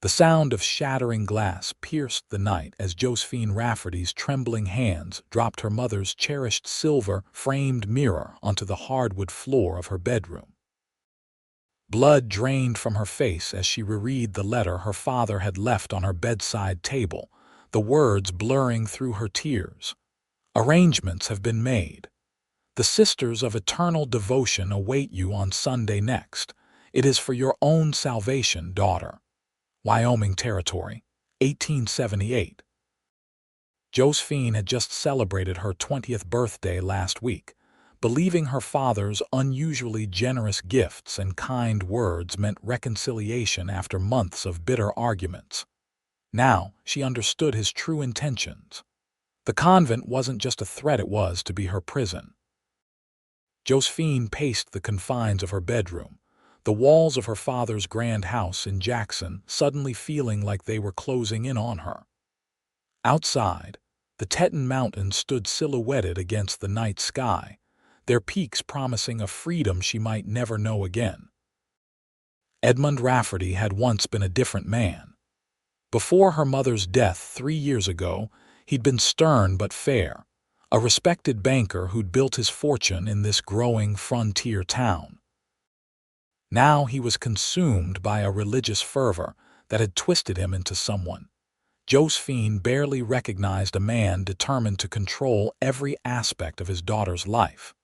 The sound of shattering glass pierced the night as Josephine Rafferty's trembling hands dropped her mother's cherished silver-framed mirror onto the hardwood floor of her bedroom. Blood drained from her face as she reread the letter her father had left on her bedside table, the words blurring through her tears. "Arrangements have been made. The Sisters of Eternal Devotion await you on Sunday next. It is for your own salvation, daughter. Wyoming Territory, 1878. Josephine had just celebrated her 20th birthday last week, believing her father's unusually generous gifts and kind words meant reconciliation after months of bitter arguments. Now she understood his true intentions. The convent wasn't just a threat, it was to be her prison. Josephine paced the confines of her bedroom, the walls of her father's grand house in Jackson suddenly feeling like they were closing in on her. Outside, the Teton Mountains stood silhouetted against the night sky, their peaks promising a freedom she might never know again. Edmund Rafferty had once been a different man. Before her mother's death 3 years ago, he'd been stern but fair, a respected banker who'd built his fortune in this growing frontier town. Now he was consumed by a religious fervor that had twisted him into someone Josephine barely recognized, a man determined to control every aspect of his daughter's life,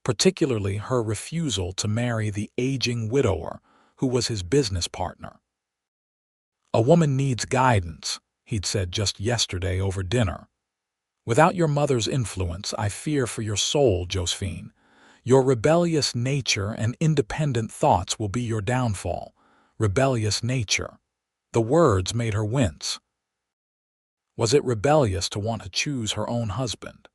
particularly her refusal to marry the aging widower who was his business partner. "A woman needs guidance," he'd said just yesterday over dinner. "Without your mother's influence, I fear for your soul, Josephine. Your rebellious nature and independent thoughts will be your downfall." Rebellious nature. The words made her wince. Was it rebellious to want to choose her own husband?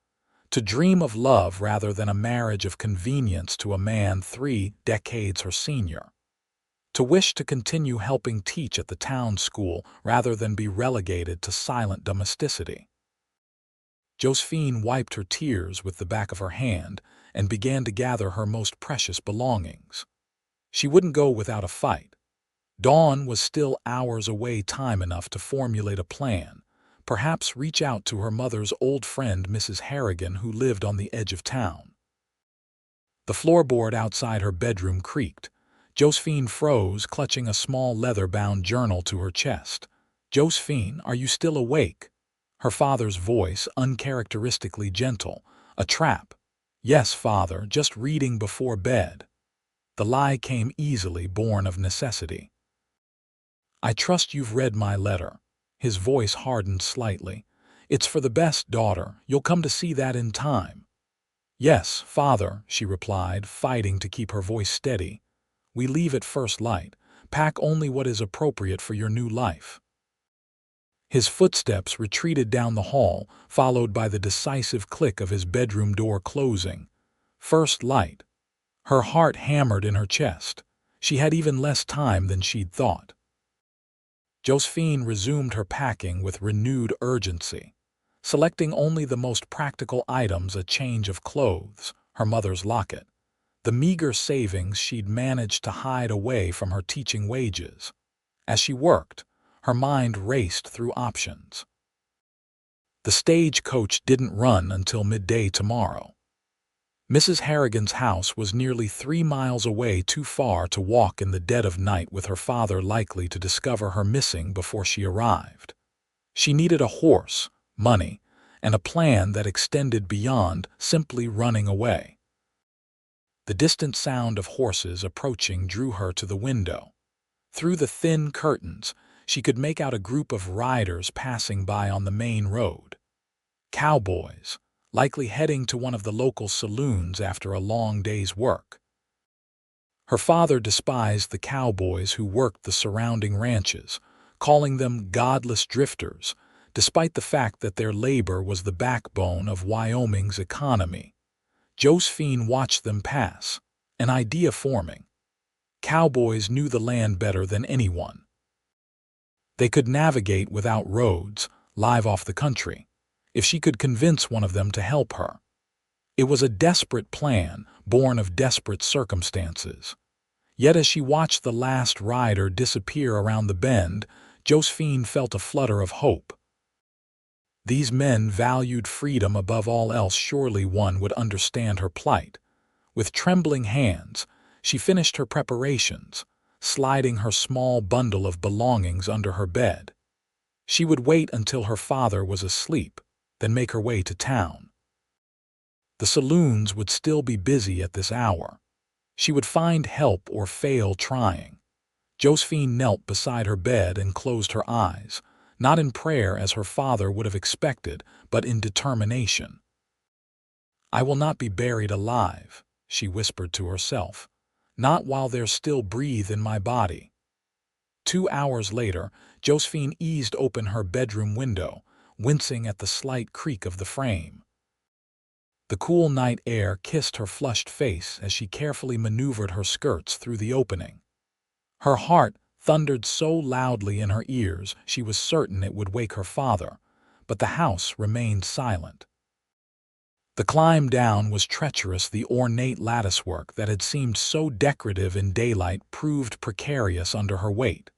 To dream of love rather than a marriage of convenience to a man 3 decades her senior? To wish to continue helping teach at the town school rather than be relegated to silent domesticity? Josephine wiped her tears with the back of her hand and began to gather her most precious belongings. She wouldn't go without a fight. Dawn was still hours away, time enough to formulate a plan, perhaps reach out to her mother's old friend Mrs. Harrigan, who lived on the edge of town. The floorboard outside her bedroom creaked. Josephine froze, clutching a small leather-bound journal to her chest. "Josephine, are you still awake?" Her father's voice, uncharacteristically gentle. "A trap." "Yes, father, just reading before bed." The lie came easily, born of necessity. "I trust you've read my letter." His voice hardened slightly. "It's for the best, daughter. You'll come to see that in time." "Yes, father," she replied, fighting to keep her voice steady. "We leave at first light. Pack only what is appropriate for your new life." His footsteps retreated down the hall, followed by the decisive click of his bedroom door closing. First light. Her heart hammered in her chest. She had even less time than she'd thought. Josephine resumed her packing with renewed urgency, selecting only the most practical items: a change of clothes, her mother's locket, the meager savings she'd managed to hide away from her teaching wages. As she worked, her mind raced through options. The stagecoach didn't run until midday tomorrow. Mrs. Harrigan's house was nearly 3 miles away, too far to walk in the dead of night, with her father likely to discover her missing before she arrived. She needed a horse, money, and a plan that extended beyond simply running away. The distant sound of horses approaching drew her to the window. Through the thin curtains, she could make out a group of riders passing by on the main road. Cowboys, likely heading to one of the local saloons after a long day's work. Her father despised the cowboys who worked the surrounding ranches, calling them godless drifters, despite the fact that their labor was the backbone of Wyoming's economy. Josephine watched them pass, an idea forming. Cowboys knew the land better than anyone. They could navigate without roads, live off the country, if she could convince one of them to help her. It was a desperate plan, born of desperate circumstances. Yet as she watched the last rider disappear around the bend, Josephine felt a flutter of hope. These men valued freedom above all else. Surely one would understand her plight. With trembling hands, she finished her preparations, sliding her small bundle of belongings under her bed. She would wait until her father was asleep, then make her way to town. The saloons would still be busy at this hour. She would find help or fail trying. Josephine knelt beside her bed and closed her eyes, not in prayer as her father would have expected, but in determination. "I will not be buried alive," she whispered to herself, "not while there's still breath in my body." 2 hours later, Josephine eased open her bedroom window, wincing at the slight creak of the frame. The cool night air kissed her flushed face as she carefully maneuvered her skirts through the opening. Her heart thundered so loudly in her ears she was certain it would wake her father, but the house remained silent. The climb down was treacherous. The ornate latticework that had seemed so decorative in daylight proved precarious under her weight.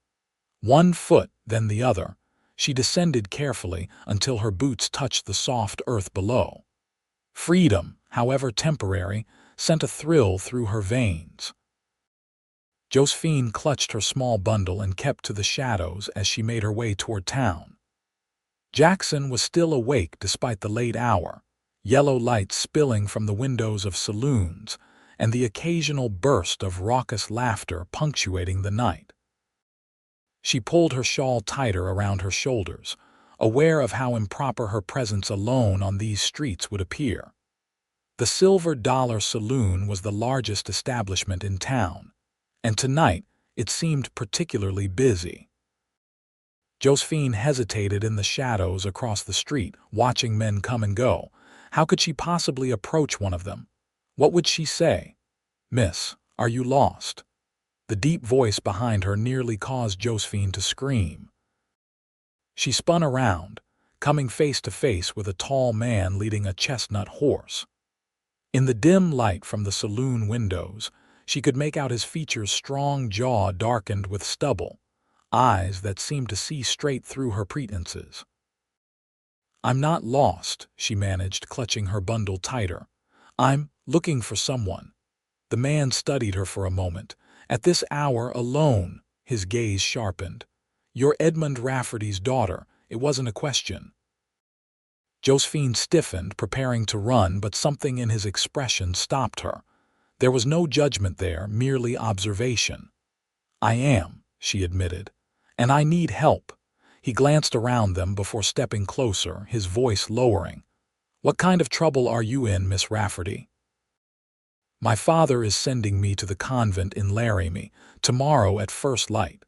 1 foot, then the other, she descended carefully until her boots touched the soft earth below. Freedom, however temporary, sent a thrill through her veins. Josephine clutched her small bundle and kept to the shadows as she made her way toward town. Jackson was still awake despite the late hour, yellow lights spilling from the windows of saloons and the occasional burst of raucous laughter punctuating the night. She pulled her shawl tighter around her shoulders, aware of how improper her presence alone on these streets would appear. The Silver Dollar Saloon was the largest establishment in town, and tonight it seemed particularly busy. Josephine hesitated in the shadows across the street, watching men come and go. How could she possibly approach one of them? What would she say? "Miss, are you lost?" The deep voice behind her nearly caused Josephine to scream. She spun around, coming face to face with a tall man leading a chestnut horse. In the dim light from the saloon windows, she could make out his features' strong jaw darkened with stubble, eyes that seemed to see straight through her pretenses. "I'm not lost," she managed, clutching her bundle tighter. "I'm looking for someone." The man studied her for a moment. "At this hour alone," his gaze sharpened. "You're Edmund Rafferty's daughter." It wasn't a question. Josephine stiffened, preparing to run, but something in his expression stopped her. There was no judgment there, merely observation. "I am," she admitted, "and I need help." He glanced around them before stepping closer, his voice lowering. "What kind of trouble are you in, Miss Rafferty?" "My father is sending me to the convent in Laramie, tomorrow at first light."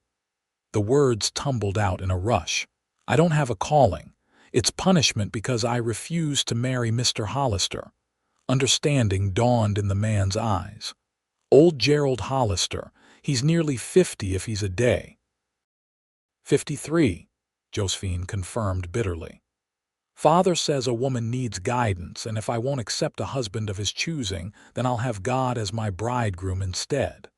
The words tumbled out in a rush. "I don't have a calling. It's punishment because I refused to marry Mr. Hollister." Understanding dawned in the man's eyes. "Old Gerald Hollister. He's nearly 50 if he's a day." 53, Josephine confirmed bitterly. "Father says a woman needs guidance, and if I won't accept a husband of his choosing, then I'll have God as my bridegroom instead."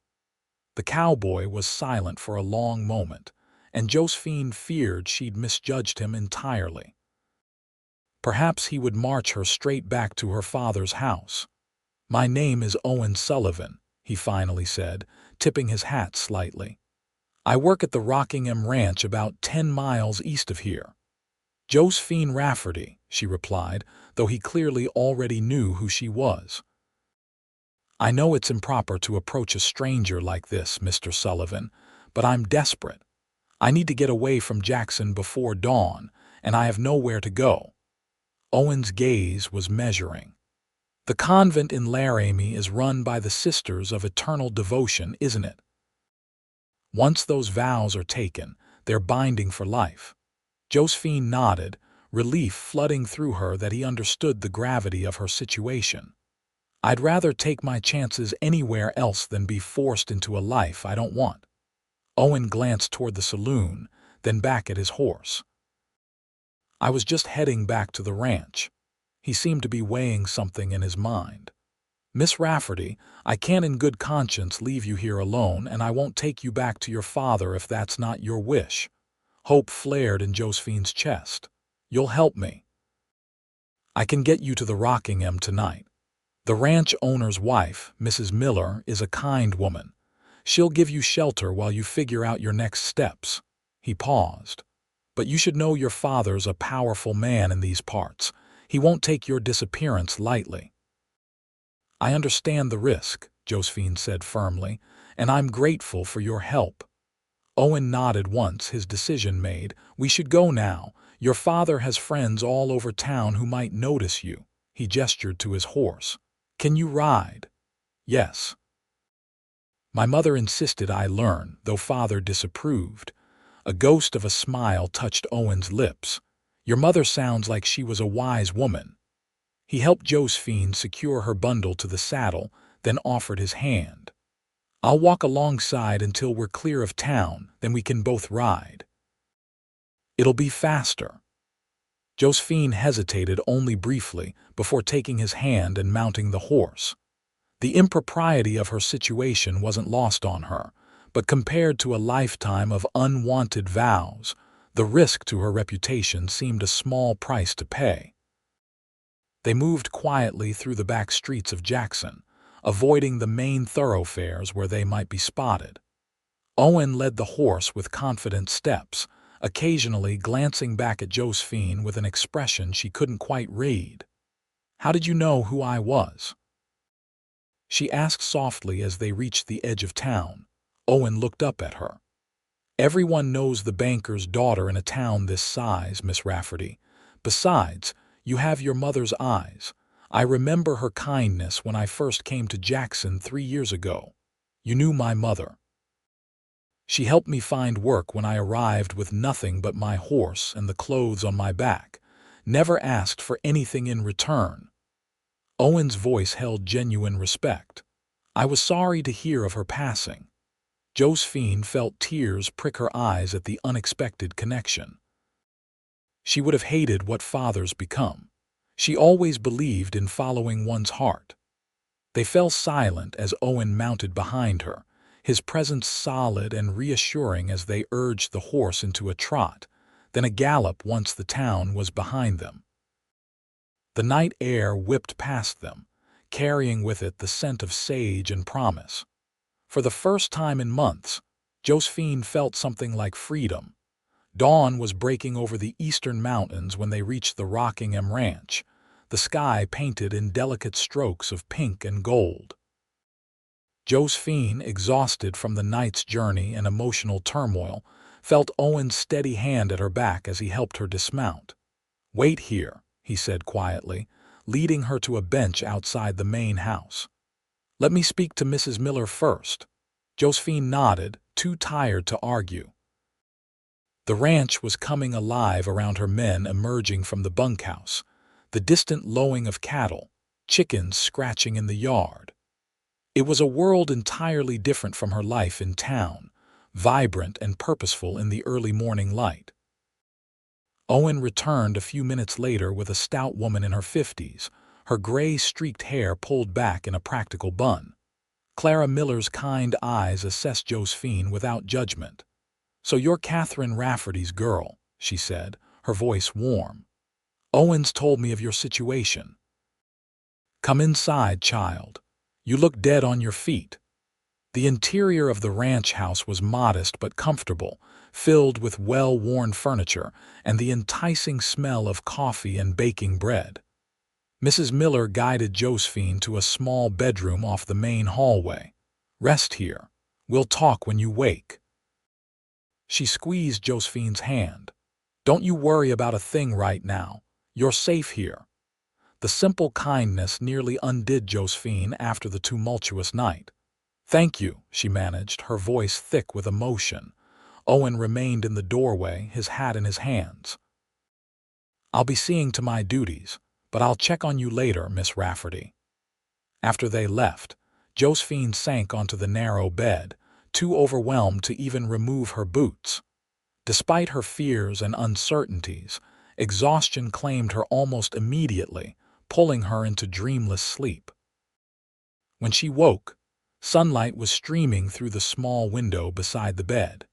The cowboy was silent for a long moment, and Josephine feared she'd misjudged him entirely. Perhaps he would march her straight back to her father's house. "My name is Owen Sullivan," he finally said, tipping his hat slightly. "I work at the Rockingham Ranch about 10 miles east of here." "Josephine Rafferty," she replied, though he clearly already knew who she was. "I know it's improper to approach a stranger like this, Mr. Sullivan, but I'm desperate. I need to get away from Jackson before dawn, and I have nowhere to go." Owen's gaze was measuring. "The convent in Laramie is run by the Sisters of Eternal Devotion, isn't it? Once those vows are taken, they're binding for life." Josephine nodded, relief flooding through her that he understood the gravity of her situation. "I'd rather take my chances anywhere else than be forced into a life I don't want." Owen glanced toward the saloon, then back at his horse. "I was just heading back to the ranch." He seemed to be weighing something in his mind. "Miss Rafferty, I can't in good conscience leave you here alone, and I won't take you back to your father if that's not your wish." Hope flared in Josephine's chest. "You'll help me. I can get you to the Rockingham tonight. The ranch owner's wife, Mrs. Miller, is a kind woman. She'll give you shelter while you figure out your next steps." He paused. "But you should know your father's a powerful man in these parts. He won't take your disappearance lightly." "I understand the risk," Josephine said firmly, "and I'm grateful for your help." Owen nodded once, his decision made. "We should go now. Your father has friends all over town who might notice you." He gestured to his horse. "Can you ride?" "Yes." "My mother insisted I learn, though father disapproved." A ghost of a smile touched Owen's lips. "Your mother sounds like she was a wise woman." He helped Josephine secure her bundle to the saddle, then offered his hand. "I'll walk alongside until we're clear of town, then we can both ride." "It'll be faster." Josephine hesitated only briefly before taking his hand and mounting the horse. The impropriety of her situation wasn't lost on her, but compared to a lifetime of unwanted vows, the risk to her reputation seemed a small price to pay. They moved quietly through the back streets of Jackson, avoiding the main thoroughfares where they might be spotted. Owen led the horse with confident steps, occasionally glancing back at Josephine with an expression she couldn't quite read. "How did you know who I was?" she asked softly as they reached the edge of town. Owen looked up at her. "Everyone knows the banker's daughter in a town this size, Miss Rafferty. Besides, you have your mother's eyes. I remember her kindness when I first came to Jackson 3 years ago. You knew my mother. She helped me find work when I arrived with nothing but my horse and the clothes on my back. Never asked for anything in return." Owen's voice held genuine respect. "I was sorry to hear of her passing." Josephine felt tears prick her eyes at the unexpected connection. She would have hated what fathers become. She always believed in following one's heart. They fell silent as Owen mounted behind her, his presence solid and reassuring as they urged the horse into a trot, then a gallop once the town was behind them. The night air whipped past them, carrying with it the scent of sage and promise. For the first time in months, Josephine felt something like freedom. Dawn was breaking over the eastern mountains when they reached the Rockingham Ranch, the sky painted in delicate strokes of pink and gold. Josephine, exhausted from the night's journey and emotional turmoil, felt Owen's steady hand at her back as he helped her dismount. "Wait here," he said quietly, leading her to a bench outside the main house. "Let me speak to Mrs. Miller first." Josephine nodded, too tired to argue. The ranch was coming alive around her, men emerging from the bunkhouse, the distant lowing of cattle, chickens scratching in the yard. It was a world entirely different from her life in town, vibrant and purposeful in the early morning light. Owen returned a few minutes later with a stout woman in her 50s, her gray-streaked hair pulled back in a practical bun. Clara Miller's kind eyes assessed Josephine without judgment. "So you're Catherine Rafferty's girl," she said, her voice warm. "Owen's told me of your situation. Come inside, child. You look dead on your feet." The interior of the ranch house was modest but comfortable, filled with well-worn furniture and the enticing smell of coffee and baking bread. Mrs. Miller guided Josephine to a small bedroom off the main hallway. "Rest here. We'll talk when you wake." She squeezed Josephine's hand. "Don't you worry about a thing right now. You're safe here." The simple kindness nearly undid Josephine after the tumultuous night. "Thank you," she managed, her voice thick with emotion. Owen remained in the doorway, his hat in his hands. "I'll be seeing to my duties, but I'll check on you later, Miss Rafferty." After they left, Josephine sank onto the narrow bed, too overwhelmed to even remove her boots. Despite her fears and uncertainties, exhaustion claimed her almost immediately, pulling her into dreamless sleep. When she woke, sunlight was streaming through the small window beside the bed.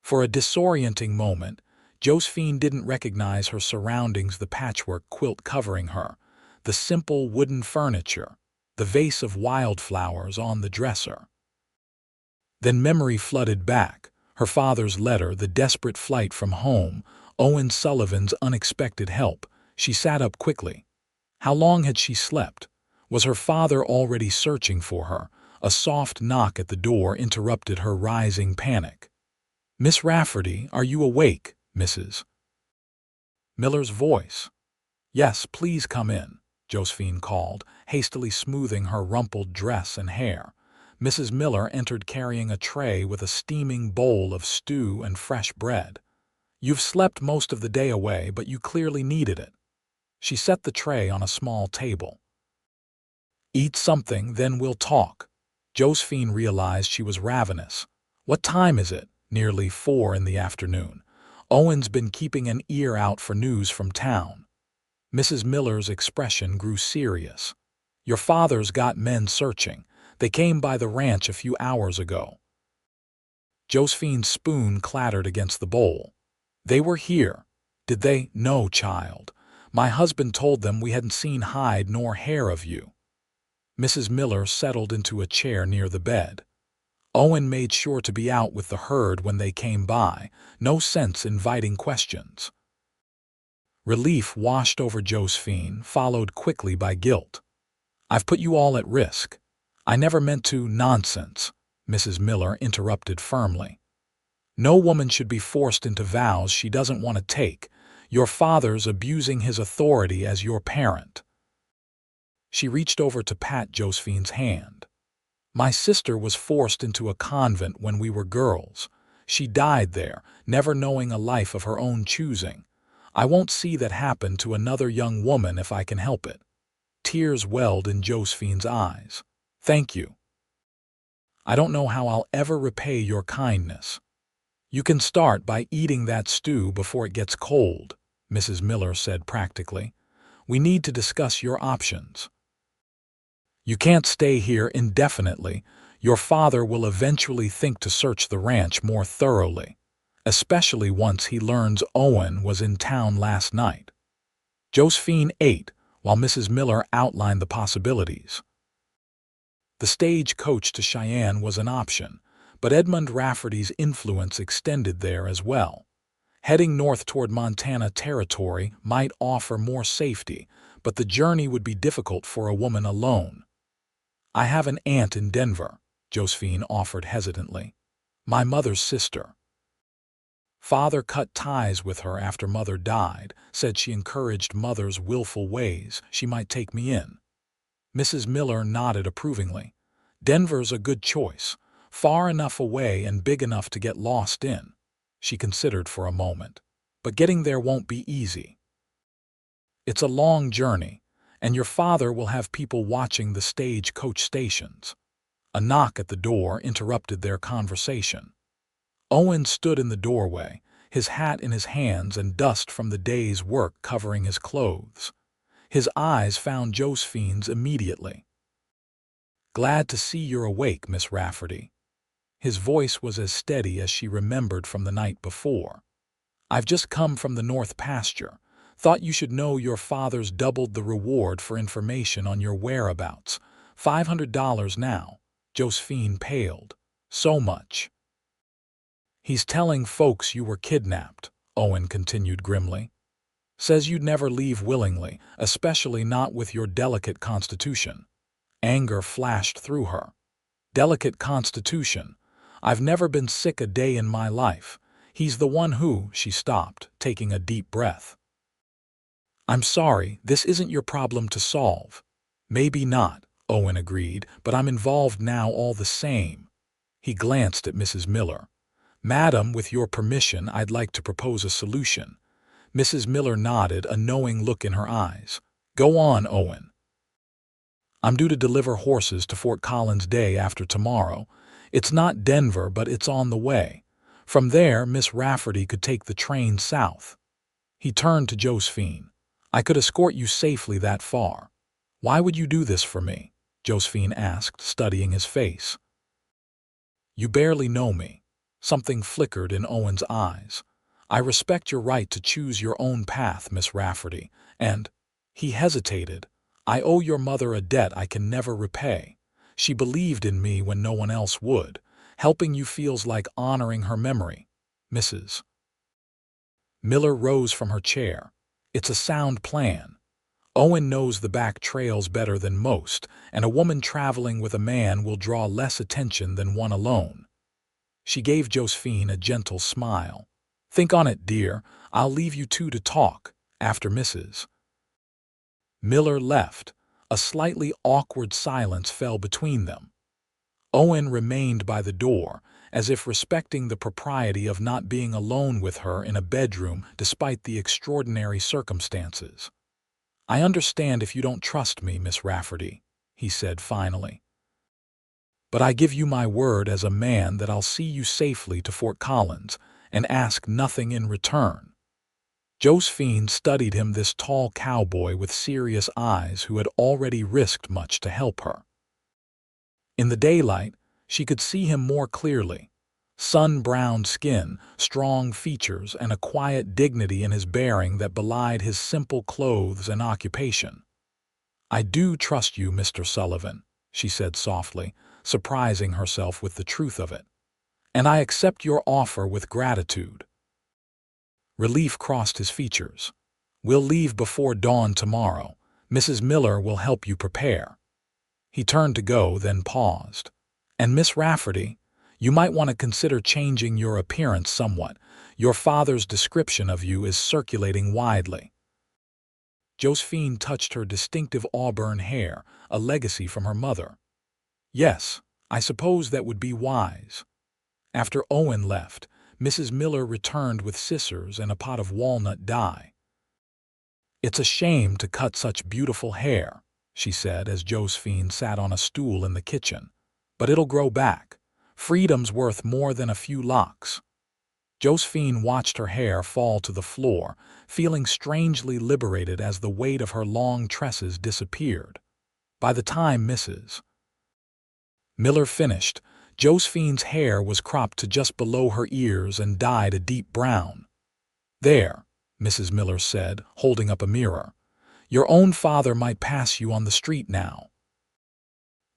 For a disorienting moment, Josephine didn't recognize her surroundings, the patchwork quilt covering her, the simple wooden furniture, the vase of wildflowers on the dresser. Then memory flooded back, her father's letter, the desperate flight from home, Owen Sullivan's unexpected help. She sat up quickly. How long had she slept? Was her father already searching for her? A soft knock at the door interrupted her rising panic. "Miss Rafferty, are you awake, Mrs. Miller's voice?" "Yes, please come in," Josephine called, hastily smoothing her rumpled dress and hair. Mrs. Miller entered carrying a tray with a steaming bowl of stew and fresh bread. "You've slept most of the day away, but you clearly needed it." She set the tray on a small table. "Eat something, then we'll talk." Josephine realized she was ravenous. "What time is it?" "Nearly 4 in the afternoon. Owen's been keeping an ear out for news from town." Mrs. Miller's expression grew serious. "Your father's got men searching. They came by the ranch a few hours ago." Josephine's spoon clattered against the bowl. "They were here." "Did they?" "No, child. My husband told them we hadn't seen hide nor hair of you." Mrs. Miller settled into a chair near the bed. "Owen made sure to be out with the herd when they came by. No sense inviting questions." Relief washed over Josephine, followed quickly by guilt. "I've put you all at risk." "I never meant to." "Nonsense," Mrs. Miller interrupted firmly. "No woman should be forced into vows she doesn't want to take. Your father's abusing his authority as your parent." She reached over to pat Josephine's hand. "My sister was forced into a convent when we were girls. She died there, never knowing a life of her own choosing. I won't see that happen to another young woman if I can help it." Tears welled in Josephine's eyes. "Thank you. I don't know how I'll ever repay your kindness." "You can start by eating that stew before it gets cold," Mrs. Miller said practically. "We need to discuss your options. You can't stay here indefinitely. Your father will eventually think to search the ranch more thoroughly, especially once he learns Owen was in town last night." Josephine ate while Mrs. Miller outlined the possibilities. The stage coach to Cheyenne was an option, but Edmund Rafferty's influence extended there as well. Heading north toward Montana Territory might offer more safety, but the journey would be difficult for a woman alone. "I have an aunt in Denver," Josephine offered hesitantly. "My mother's sister. Father cut ties with her after mother died, said she encouraged mother's willful ways. She might take me in." Mrs. Miller nodded approvingly. "Denver's a good choice, far enough away and big enough to get lost in." She considered for a moment. "But getting there won't be easy. It's a long journey, and your father will have people watching the stage-coach stations." A knock at the door interrupted their conversation. Owen stood in the doorway, his hat in his hands and dust from the day's work covering his clothes. His eyes found Josephine's immediately. "Glad to see you're awake, Miss Rafferty." His voice was as steady as she remembered from the night before. "I've just come from the North Pasture. Thought you should know your father's doubled the reward for information on your whereabouts. $500 now." Josephine paled. "So much." "He's telling folks you were kidnapped," Owen continued grimly. "Says you'd never leave willingly, especially not with your delicate constitution." Anger flashed through her. "Delicate constitution? I've never been sick a day in my life. He's the one who—" She stopped, taking a deep breath. "I'm sorry, this isn't your problem to solve." "Maybe not," Owen agreed, "but I'm involved now all the same." He glanced at Mrs. Miller. "Madam, with your permission, I'd like to propose a solution." Mrs. Miller nodded, a knowing look in her eyes. "Go on, Owen." "I'm due to deliver horses to Fort Collins day after tomorrow. It's not Denver, but it's on the way. From there, Miss Rafferty could take the train south." He turned to Josephine. "I could escort you safely that far." "Why would you do this for me?" Josephine asked, studying his face. "You barely know me." Something flickered in Owen's eyes. "I respect your right to choose your own path, Miss Rafferty, and—" He hesitated. "I owe your mother a debt I can never repay. She believed in me when no one else would. Helping you feels like honoring her memory, Mrs." Miller rose from her chair. "It's a sound plan. Owen knows the back trails better than most, and a woman traveling with a man will draw less attention than one alone." She gave Josephine a gentle smile. "Think on it, dear. I'll leave you two to talk, after Mrs." Miller left. A slightly awkward silence fell between them. Owen remained by the door, as if respecting the propriety of not being alone with her in a bedroom despite the extraordinary circumstances. "I understand if you don't trust me, Miss Rafferty," he said finally. "But I give you my word as a man that I'll see you safely to Fort Collins and ask nothing in return." Josephine studied him, this tall cowboy with serious eyes who had already risked much to help her. In the daylight, she could see him more clearly. Sun-browned skin, strong features, and a quiet dignity in his bearing that belied his simple clothes and occupation. "I do trust you, Mr. Sullivan," she said softly, surprising herself with the truth of it. "And I accept your offer with gratitude." Relief crossed his features. "We'll leave before dawn tomorrow. Mrs. Miller will help you prepare." He turned to go, then paused. "And Miss Rafferty, you might want to consider changing your appearance somewhat. Your father's description of you is circulating widely." Josephine touched her distinctive auburn hair, a legacy from her mother. "Yes, I suppose that would be wise." After Owen left, Mrs. Miller returned with scissors and a pot of walnut dye. "It's a shame to cut such beautiful hair," she said as Josephine sat on a stool in the kitchen. "But it'll grow back. Freedom's worth more than a few locks." Josephine watched her hair fall to the floor, feeling strangely liberated as the weight of her long tresses disappeared. By the time Mrs. Miller finished, Josephine's hair was cropped to just below her ears and dyed a deep brown. "There," Mrs. Miller said, holding up a mirror. "Your own father might pass you on the street now."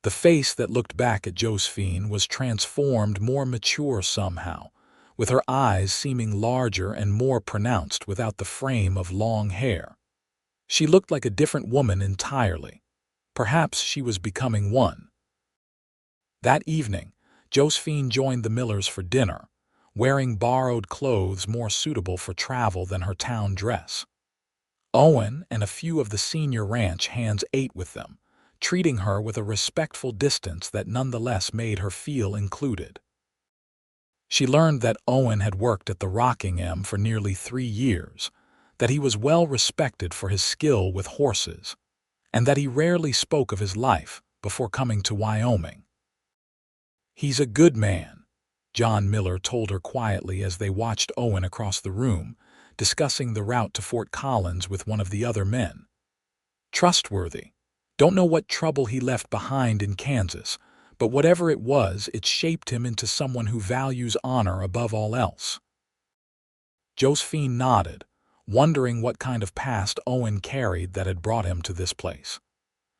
The face that looked back at Josephine was transformed, more mature somehow, with her eyes seeming larger and more pronounced without the frame of long hair. She looked like a different woman entirely. Perhaps she was becoming one. That evening, Josephine joined the Millers for dinner, wearing borrowed clothes more suitable for travel than her town dress. Owen and a few of the senior ranch hands ate with them, treating her with a respectful distance that nonetheless made her feel included. She learned that Owen had worked at the Rockingham for nearly 3 years, that he was well respected for his skill with horses, and that he rarely spoke of his life before coming to Wyoming. "He's a good man," John Miller told her quietly as they watched Owen across the room, discussing the route to Fort Collins with one of the other men. "Trustworthy. Don't know what trouble he left behind in Kansas, but whatever it was, it shaped him into someone who values honor above all else." Josephine nodded, wondering what kind of past Owen carried that had brought him to this place.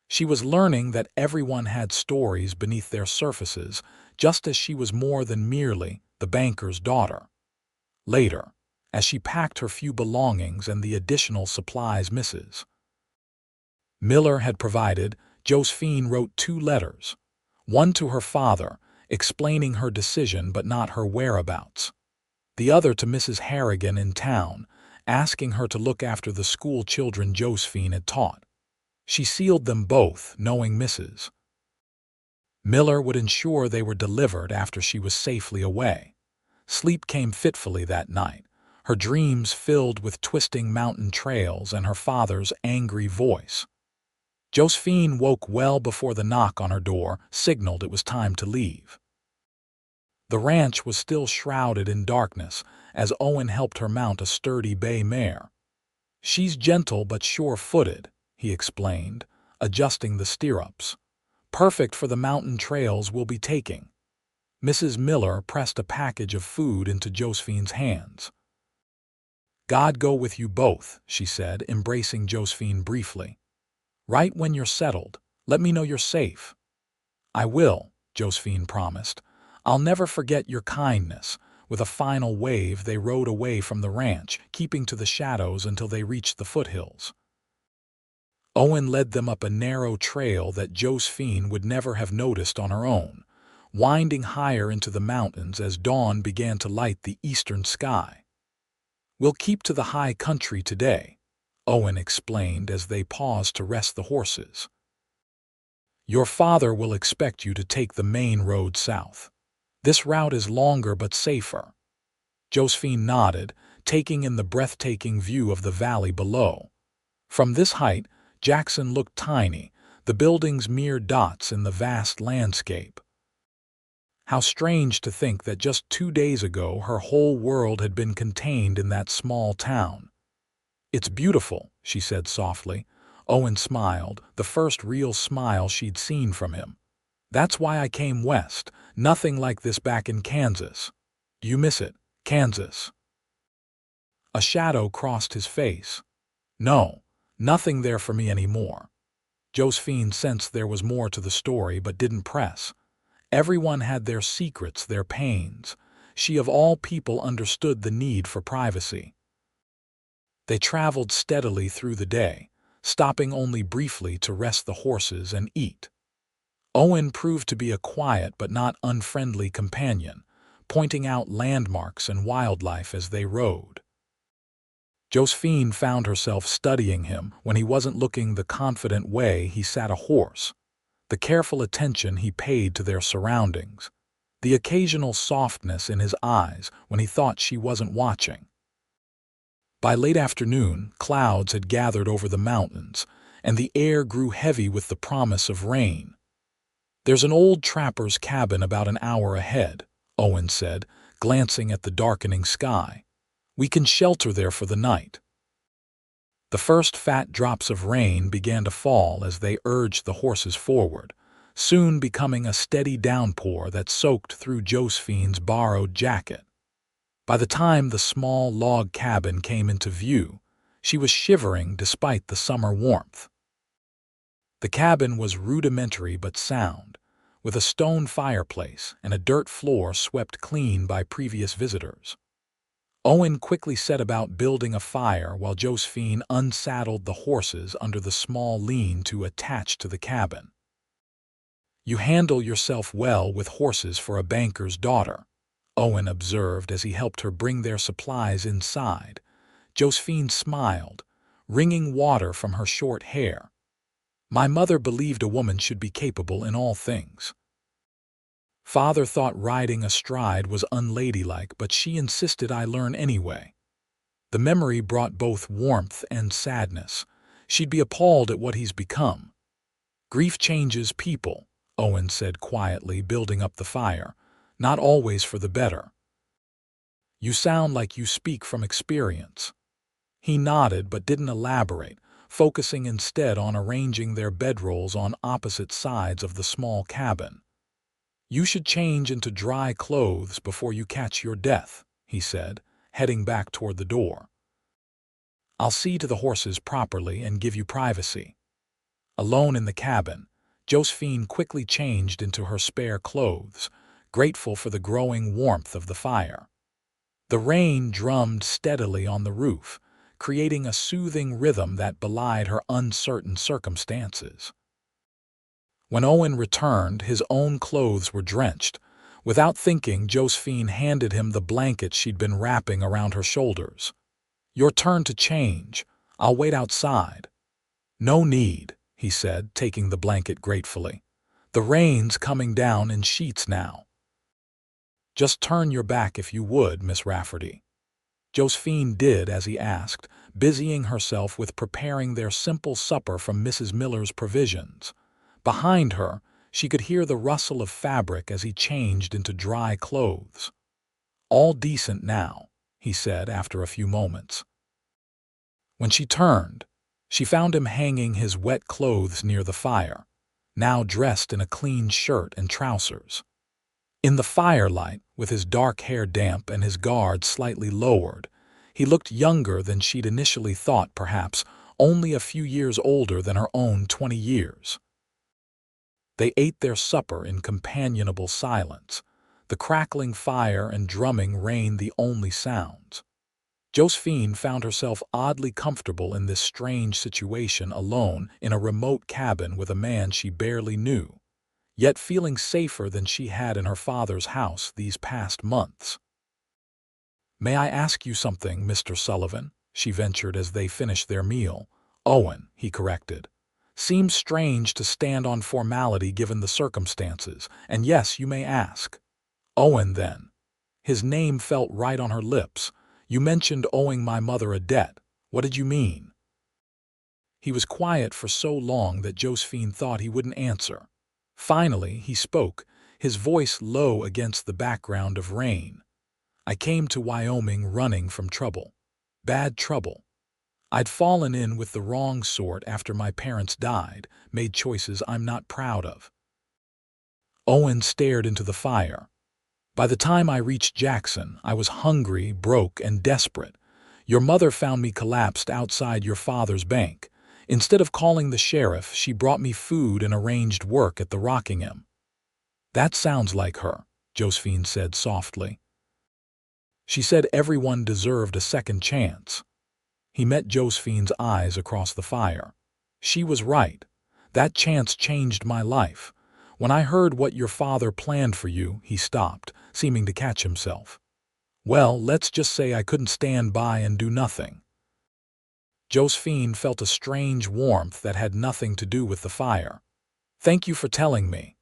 She was learning that everyone had stories beneath their surfaces, just as she was more than merely the banker's daughter. Later, as she packed her few belongings and the additional supplies Mrs. Miller had provided, Josephine wrote 2 letters, one to her father, explaining her decision but not her whereabouts, the other to Mrs. Harrigan in town, asking her to look after the school children Josephine had taught. She sealed them both, knowing Mrs. Miller would ensure they were delivered after she was safely away. Sleep came fitfully that night, her dreams filled with twisting mountain trails and her father's angry voice. Josephine woke well before the knock on her door signaled it was time to leave. The ranch was still shrouded in darkness as Owen helped her mount a sturdy bay mare. "She's gentle but sure-footed," he explained, adjusting the stirrups. "Perfect for the mountain trails we'll be taking." Mrs. Miller pressed a package of food into Josephine's hands. "God go with you both," she said, embracing Josephine briefly. "Right when you're settled, let me know you're safe." "I will," Josephine promised. "I'll never forget your kindness." With a final wave, they rode away from the ranch, keeping to the shadows until they reached the foothills. Owen led them up a narrow trail that Josephine would never have noticed on her own, winding higher into the mountains as dawn began to light the eastern sky. "We'll keep to the high country today," Owen explained as they paused to rest the horses. "Your father will expect you to take the main road south. This route is longer but safer." Josephine nodded, taking in the breathtaking view of the valley below. From this height, Jackson looked tiny, the buildings mere dots in the vast landscape. How strange to think that just 2 days ago her whole world had been contained in that small town. "It's beautiful," she said softly. Owen smiled, the first real smile she'd seen from him. "That's why I came west. Nothing like this back in Kansas." "Do you miss it, Kansas?" A shadow crossed his face. "No, nothing there for me anymore." Josephine sensed there was more to the story but didn't press. Everyone had their secrets, their pains. She of all people understood the need for privacy. They traveled steadily through the day, stopping only briefly to rest the horses and eat. Owen proved to be a quiet but not unfriendly companion, pointing out landmarks and wildlife as they rode. Josephine found herself studying him when he wasn't looking the confident way he sat a horse, the careful attention he paid to their surroundings, the occasional softness in his eyes when he thought she wasn't watching. By late afternoon, clouds had gathered over the mountains, and the air grew heavy with the promise of rain. "There's an old trapper's cabin about an hour ahead," Owen said, glancing at the darkening sky. "We can shelter there for the night." The first fat drops of rain began to fall as they urged the horses forward, soon becoming a steady downpour that soaked through Josephine's borrowed jacket. By the time the small log cabin came into view, she was shivering despite the summer warmth. The cabin was rudimentary but sound, with a stone fireplace and a dirt floor swept clean by previous visitors. Owen quickly set about building a fire while Josephine unsaddled the horses under the small lean-to attached to the cabin. "You handle yourself well with horses for a banker's daughter," Owen observed as he helped her bring their supplies inside. Josephine smiled, wringing water from her short hair. "My mother believed a woman should be capable in all things. Father thought riding astride was unladylike, but she insisted I learn anyway." The memory brought both warmth and sadness. She'd be appalled at what he's become. "Grief changes people," Owen said quietly, building up the fire. "Not always for the better." "You sound like you speak from experience." He nodded but didn't elaborate, focusing instead on arranging their bedrolls on opposite sides of the small cabin. "You should change into dry clothes before you catch your death," he said, heading back toward the door. "I'll see to the horses properly and give you privacy." Alone in the cabin, Josephine quickly changed into her spare clothes, grateful for the growing warmth of the fire. The rain drummed steadily on the roof, creating a soothing rhythm that belied her uncertain circumstances. When Owen returned, his own clothes were drenched. Without thinking, Josephine handed him the blanket she'd been wrapping around her shoulders. "Your turn to change. I'll wait outside." "No need," he said, taking the blanket gratefully. "The rain's coming down in sheets now." "Just turn your back if you would, Miss Rafferty." Josephine did as he asked, busying herself with preparing their simple supper from Mrs. Miller's provisions. Behind her, she could hear the rustle of fabric as he changed into dry clothes. "All decent now," he said after a few moments. When she turned, she found him hanging his wet clothes near the fire, now dressed in a clean shirt and trousers. In the firelight, with his dark hair damp and his guard slightly lowered, he looked younger than she'd initially thought, perhaps only a few years older than her own 20 years. They ate their supper in companionable silence, the crackling fire and drumming rain the only sounds. Josephine found herself oddly comfortable in this strange situation, alone in a remote cabin with a man she barely knew, yet feeling safer than she had in her father's house these past months. "May I ask you something, Mr. Sullivan?" she ventured as they finished their meal. "Owen," he corrected. "Seems strange to stand on formality given the circumstances, and yes, you may ask." "Owen, then." His name felt right on her lips. "You mentioned owing my mother a debt. What did you mean?" He was quiet for so long that Josephine thought he wouldn't answer. Finally, he spoke, his voice low against the background of rain. "I came to Wyoming running from trouble. Bad trouble. I'd fallen in with the wrong sort after my parents died, made choices I'm not proud of." Owen stared into the fire. "By the time I reached Jackson, I was hungry, broke, and desperate. Your mother found me collapsed outside your father's bank. Instead of calling the sheriff, she brought me food and arranged work at the Rockingham." "That sounds like her," Josephine said softly. "She said everyone deserved a second chance." He met Josephine's eyes across the fire. "She was right. That chance changed my life. When I heard what your father planned for you," he stopped, seeming to catch himself. "Well, let's just say I couldn't stand by and do nothing." Josephine felt a strange warmth that had nothing to do with the fire. "Thank you for telling me.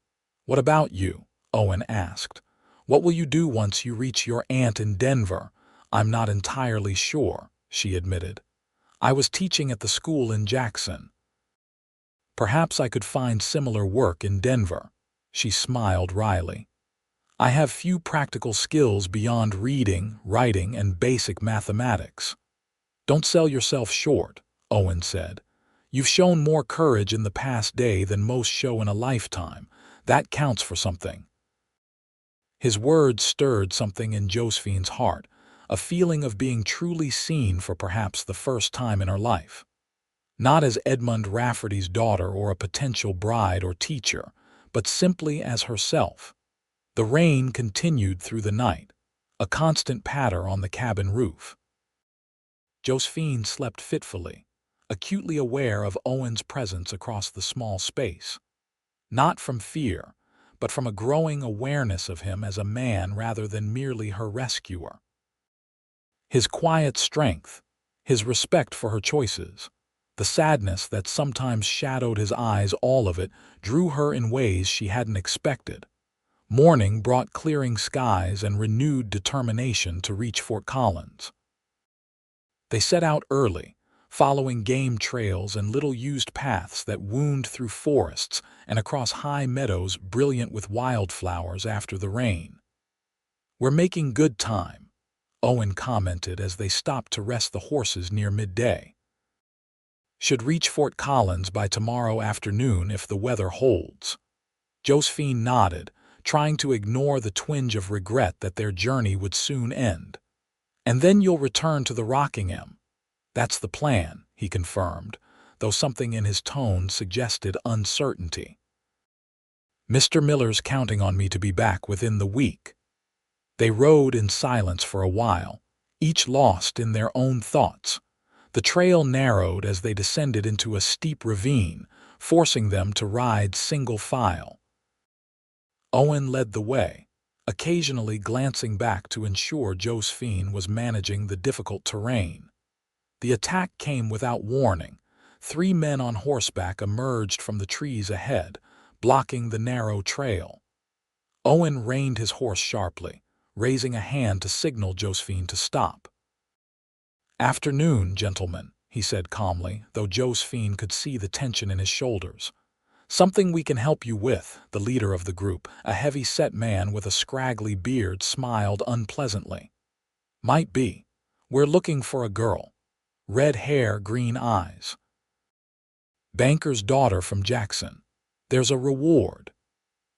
What about you?" Owen asked. "What will you do once you reach your aunt in Denver?" "I'm not entirely sure," she admitted. "I was teaching at the school in Jackson. Perhaps I could find similar work in Denver." She smiled wryly. "I have few practical skills beyond reading, writing, and basic mathematics." "Don't sell yourself short," Owen said. "You've shown more courage in the past day than most show in a lifetime. That counts for something." His words stirred something in Josephine's heart, a feeling of being truly seen for perhaps the first time in her life. Not as Edmund Rafferty's daughter or a potential bride or teacher, but simply as herself. The rain continued through the night, a constant patter on the cabin roof. Josephine slept fitfully, acutely aware of Owen's presence across the small space. Not from fear, but from a growing awareness of him as a man rather than merely her rescuer. His quiet strength, his respect for her choices, the sadness that sometimes shadowed his eyes, all of it drew her in ways she hadn't expected. Morning brought clearing skies and renewed determination to reach Fort Collins. They set out early, following game trails and little-used paths that wound through forests and across high meadows brilliant with wildflowers after the rain. "We're making good time," Owen commented as they stopped to rest the horses near midday. "Should reach Fort Collins by tomorrow afternoon if the weather holds." Josephine nodded, trying to ignore the twinge of regret that their journey would soon end. "And then you'll return to the Rockingham." "That's the plan," he confirmed, though something in his tone suggested uncertainty. "Mr. Miller's counting on me to be back within the week." They rode in silence for a while, each lost in their own thoughts. The trail narrowed as they descended into a steep ravine, forcing them to ride single file. Owen led the way, occasionally glancing back to ensure Josephine was managing the difficult terrain. The attack came without warning. 3 men on horseback emerged from the trees ahead, blocking the narrow trail. Owen reined his horse sharply, raising a hand to signal Josephine to stop. "Afternoon, gentlemen," he said calmly, though Josephine could see the tension in his shoulders. "Something we can help you with," the leader of the group, a heavy-set man with a scraggly beard, smiled unpleasantly. "Might be. We're looking for a girl. Red hair, green eyes. Banker's daughter from Jackson. There's a reward."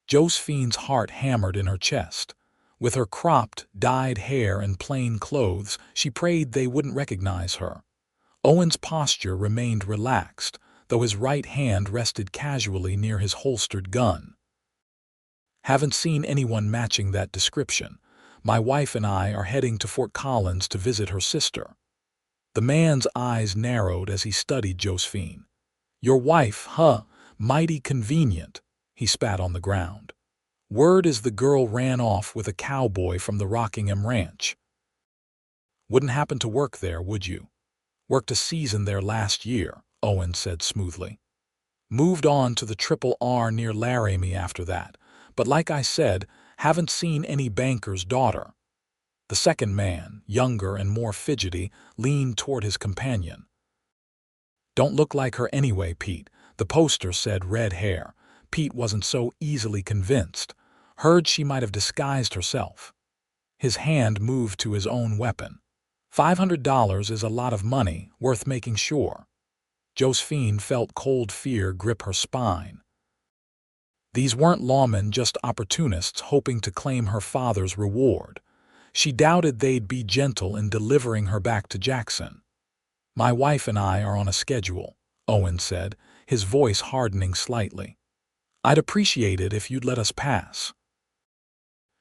Josephine's heart hammered in her chest. With her cropped, dyed hair and plain clothes, she prayed they wouldn't recognize her. Owen's posture remained relaxed, though his right hand rested casually near his holstered gun. "Haven't seen anyone matching that description. My wife and I are heading to Fort Collins to visit her sister." The man's eyes narrowed as he studied Josephine. "Your wife, huh? Mighty convenient." He spat on the ground. "Word is the girl ran off with a cowboy from the Rockingham Ranch." "Wouldn't happen to work there, would you?" "Worked a season there last year," Owen said smoothly. "Moved on to the Triple R near Laramie after that, but like I said, haven't seen any banker's daughter." The second man, younger and more fidgety, leaned toward his companion. "Don't look like her anyway, Pete," the poster said, red hair. Pete wasn't so easily convinced. Heard she might have disguised herself. His hand moved to his own weapon. $500 is a lot of money, worth making sure. Josephine felt cold fear grip her spine. These weren't lawmen, just opportunists hoping to claim her father's reward. She doubted they'd be gentle in delivering her back to Jackson. "My wife and I are on a schedule," Owen said, his voice hardening slightly. "I'd appreciate it if you'd let us pass."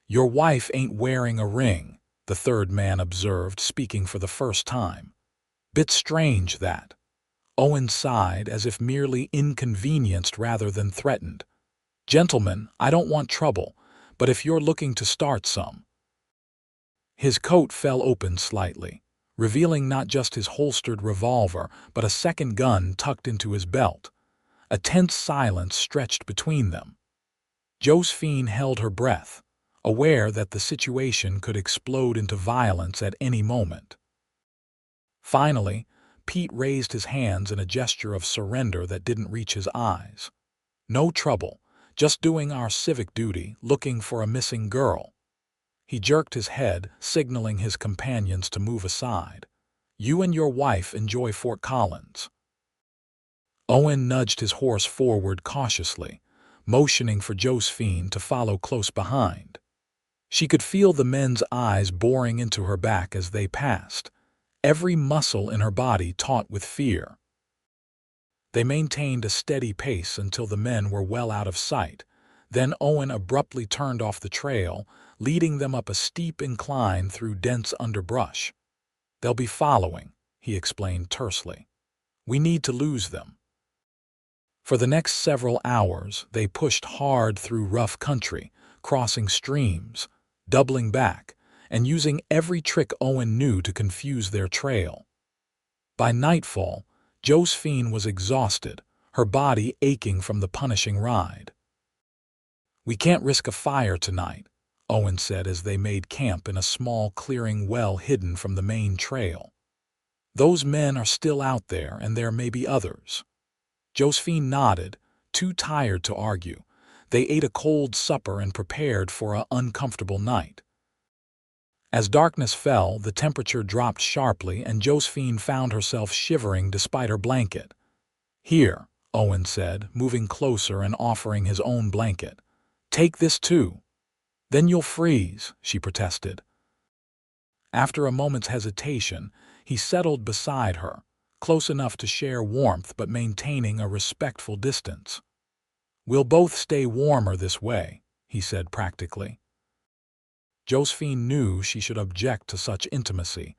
"Your wife ain't wearing a ring," the third man observed, speaking for the first time. "Bit strange, that." Owen sighed, as if merely inconvenienced rather than threatened. "Gentlemen, I don't want trouble, but if you're looking to start some—" His coat fell open slightly, revealing not just his holstered revolver, but a second gun tucked into his belt. A tense silence stretched between them. Josephine held her breath, aware that the situation could explode into violence at any moment. Finally, Pete raised his hands in a gesture of surrender that didn't reach his eyes. "No trouble, just doing our civic duty, looking for a missing girl." He jerked his head, signaling his companions to move aside. "You and your wife enjoy Fort Collins." Owen nudged his horse forward cautiously, motioning for Josephine to follow close behind. She could feel the men's eyes boring into her back as they passed, every muscle in her body taut with fear. They maintained a steady pace until the men were well out of sight. Then Owen abruptly turned off the trail, leading them up a steep incline through dense underbrush. "They'll be following," he explained tersely. "We need to lose them." For the next several hours, they pushed hard through rough country, crossing streams, doubling back, and using every trick Owen knew to confuse their trail. By nightfall, Josephine was exhausted, her body aching from the punishing ride. "We can't risk a fire tonight," Owen said as they made camp in a small clearing well hidden from the main trail. "Those men are still out there, and there may be others." Josephine nodded, too tired to argue. They ate a cold supper and prepared for an uncomfortable night. As darkness fell, the temperature dropped sharply and Josephine found herself shivering despite her blanket. "Here," Owen said, moving closer and offering his own blanket. "Take this too." "Then you'll freeze," she protested. After a moment's hesitation, he settled beside her, close enough to share warmth but maintaining a respectful distance. "We'll both stay warmer this way," he said practically. Josephine knew she should object to such intimacy,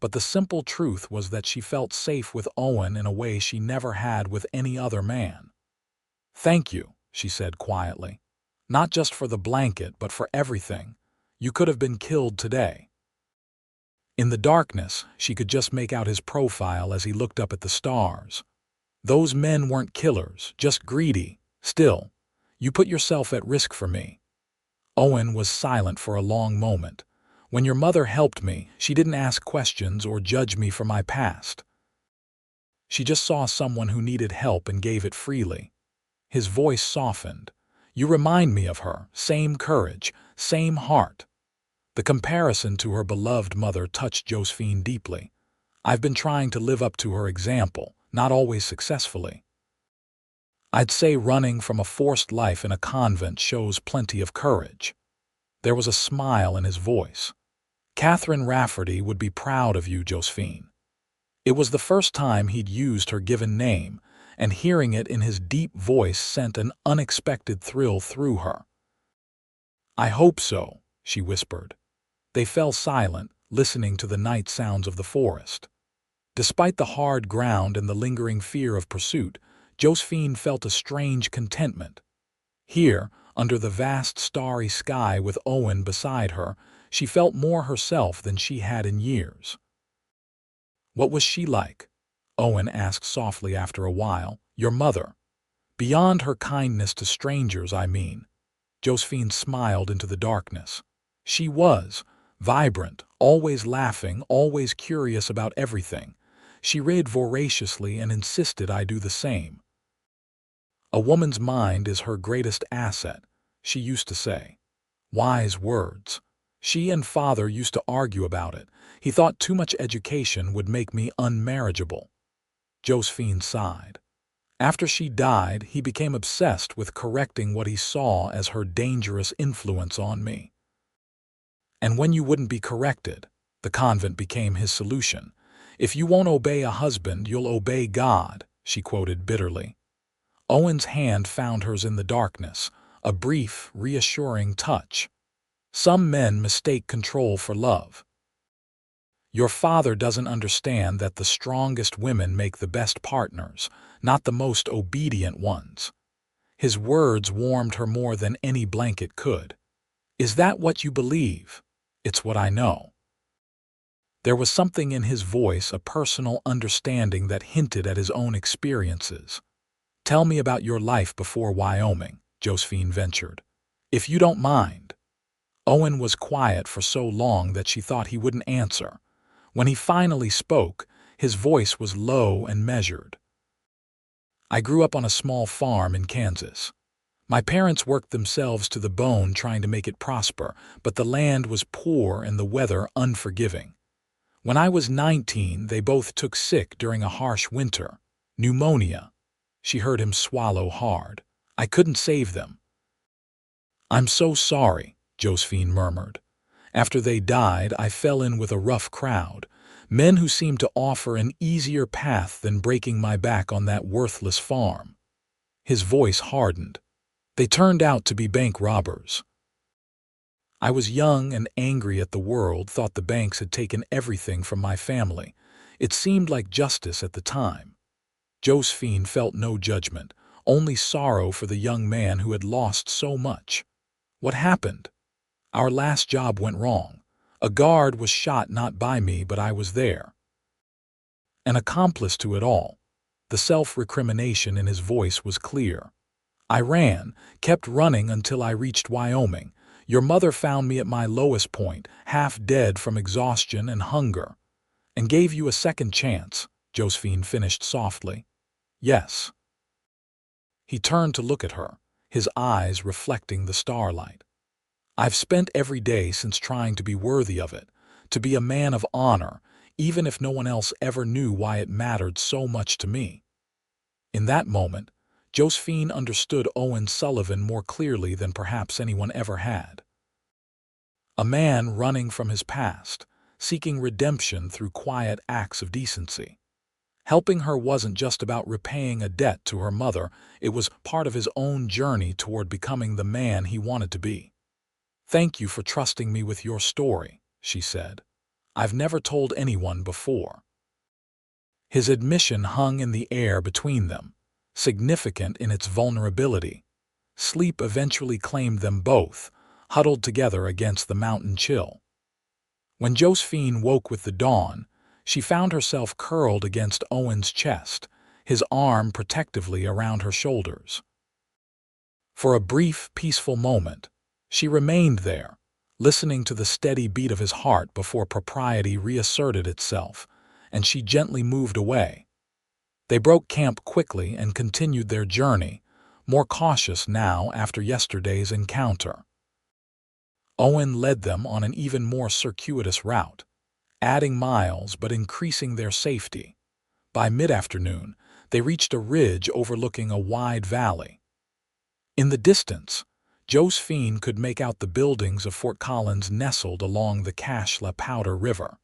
but the simple truth was that she felt safe with Owen in a way she never had with any other man. "Thank you," she said quietly. "Not just for the blanket, but for everything. You could have been killed today." In the darkness, she could just make out his profile as he looked up at the stars. "Those men weren't killers, just greedy. Still, you put yourself at risk for me." Owen was silent for a long moment. "When your mother helped me, she didn't ask questions or judge me for my past. She just saw someone who needed help and gave it freely." His voice softened. "You remind me of her, same courage, same heart." The comparison to her beloved mother touched Josephine deeply. "I've been trying to live up to her example, not always successfully." I'd say running from a forced life in a convent shows plenty of courage. There was a smile in his voice. Catherine Rafferty would be proud of you, Josephine. It was the first time he'd used her given name, and hearing it in his deep voice sent an unexpected thrill through her. I hope so, she whispered. They fell silent, listening to the night sounds of the forest. Despite the hard ground and the lingering fear of pursuit, Josephine felt a strange contentment. Here, under the vast starry sky with Owen beside her, she felt more herself than she had in years. What was she like? Owen asked softly after a while. Your mother. Beyond her kindness to strangers, I mean. Josephine smiled into the darkness. She was vibrant, always laughing, always curious about everything. She read voraciously and insisted I do the same. A woman's mind is her greatest asset, she used to say. Wise words. She and father used to argue about it. He thought too much education would make me unmarriageable. Josephine sighed. After she died, he became obsessed with correcting what he saw as her dangerous influence on me. And when you wouldn't be corrected, the convent became his solution. If you won't obey a husband, you'll obey God, she quoted bitterly. Owen's hand found hers in the darkness, a brief, reassuring touch. Some men mistake control for love. Your father doesn't understand that the strongest women make the best partners, not the most obedient ones. His words warmed her more than any blanket could. Is that what you believe? It's what I know. There was something in his voice, a personal understanding that hinted at his own experiences. Tell me about your life before Wyoming, Josephine ventured. If you don't mind. Owen was quiet for so long that she thought he wouldn't answer. When he finally spoke, his voice was low and measured. I grew up on a small farm in Kansas. My parents worked themselves to the bone trying to make it prosper, but the land was poor and the weather unforgiving. When I was 19, they both took sick during a harsh winter. Pneumonia. She heard him swallow hard. I couldn't save them. I'm so sorry, Josephine murmured. After they died, I fell in with a rough crowd, men who seemed to offer an easier path than breaking my back on that worthless farm. His voice hardened. They turned out to be bank robbers. I was young and angry at the world, thought the banks had taken everything from my family. It seemed like justice at the time. Josephine felt no judgment, only sorrow for the young man who had lost so much. What happened? Our last job went wrong. A guard was shot not by me, but I was there. An accomplice to it all. The self-recrimination in his voice was clear. I ran, kept running until I reached Wyoming. Your mother found me at my lowest point, half dead from exhaustion and hunger, and gave you a second chance, Josephine finished softly. Yes. He turned to look at her, his eyes reflecting the starlight. I've spent every day since trying to be worthy of it, to be a man of honor, even if no one else ever knew why it mattered so much to me. In that moment, Josephine understood Owen Sullivan more clearly than perhaps anyone ever had. A man running from his past, seeking redemption through quiet acts of decency. Helping her wasn't just about repaying a debt to her mother, it was part of his own journey toward becoming the man he wanted to be. Thank you for trusting me with your story, she said. I've never told anyone before. His admission hung in the air between them, significant in its vulnerability. Sleep eventually claimed them both, huddled together against the mountain chill. When Josephine woke with the dawn, she found herself curled against Owen's chest, his arm protectively around her shoulders. For a brief, peaceful moment, she remained there, listening to the steady beat of his heart before propriety reasserted itself, and she gently moved away. They broke camp quickly and continued their journey, more cautious now after yesterday's encounter. Owen led them on an even more circuitous route, adding miles but increasing their safety. By mid-afternoon, They reached a ridge overlooking a wide valley. In the distance, Josephine could make out the buildings of Fort Collins nestled along the Cache la Powder River.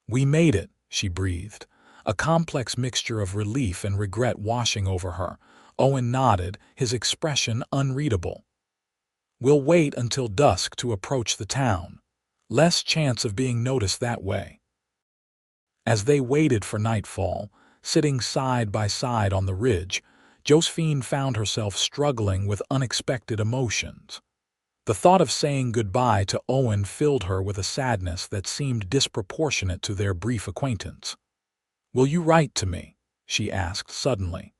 "We made it," she breathed, a complex mixture of relief and regret washing over her. Owen nodded, his expression unreadable. "We'll wait until dusk to approach the town. Less chance of being noticed that way." As they waited for nightfall, sitting side by side on the ridge, Josephine found herself struggling with unexpected emotions. The thought of saying goodbye to Owen filled her with a sadness that seemed disproportionate to their brief acquaintance. "Will you write to me?" she asked suddenly.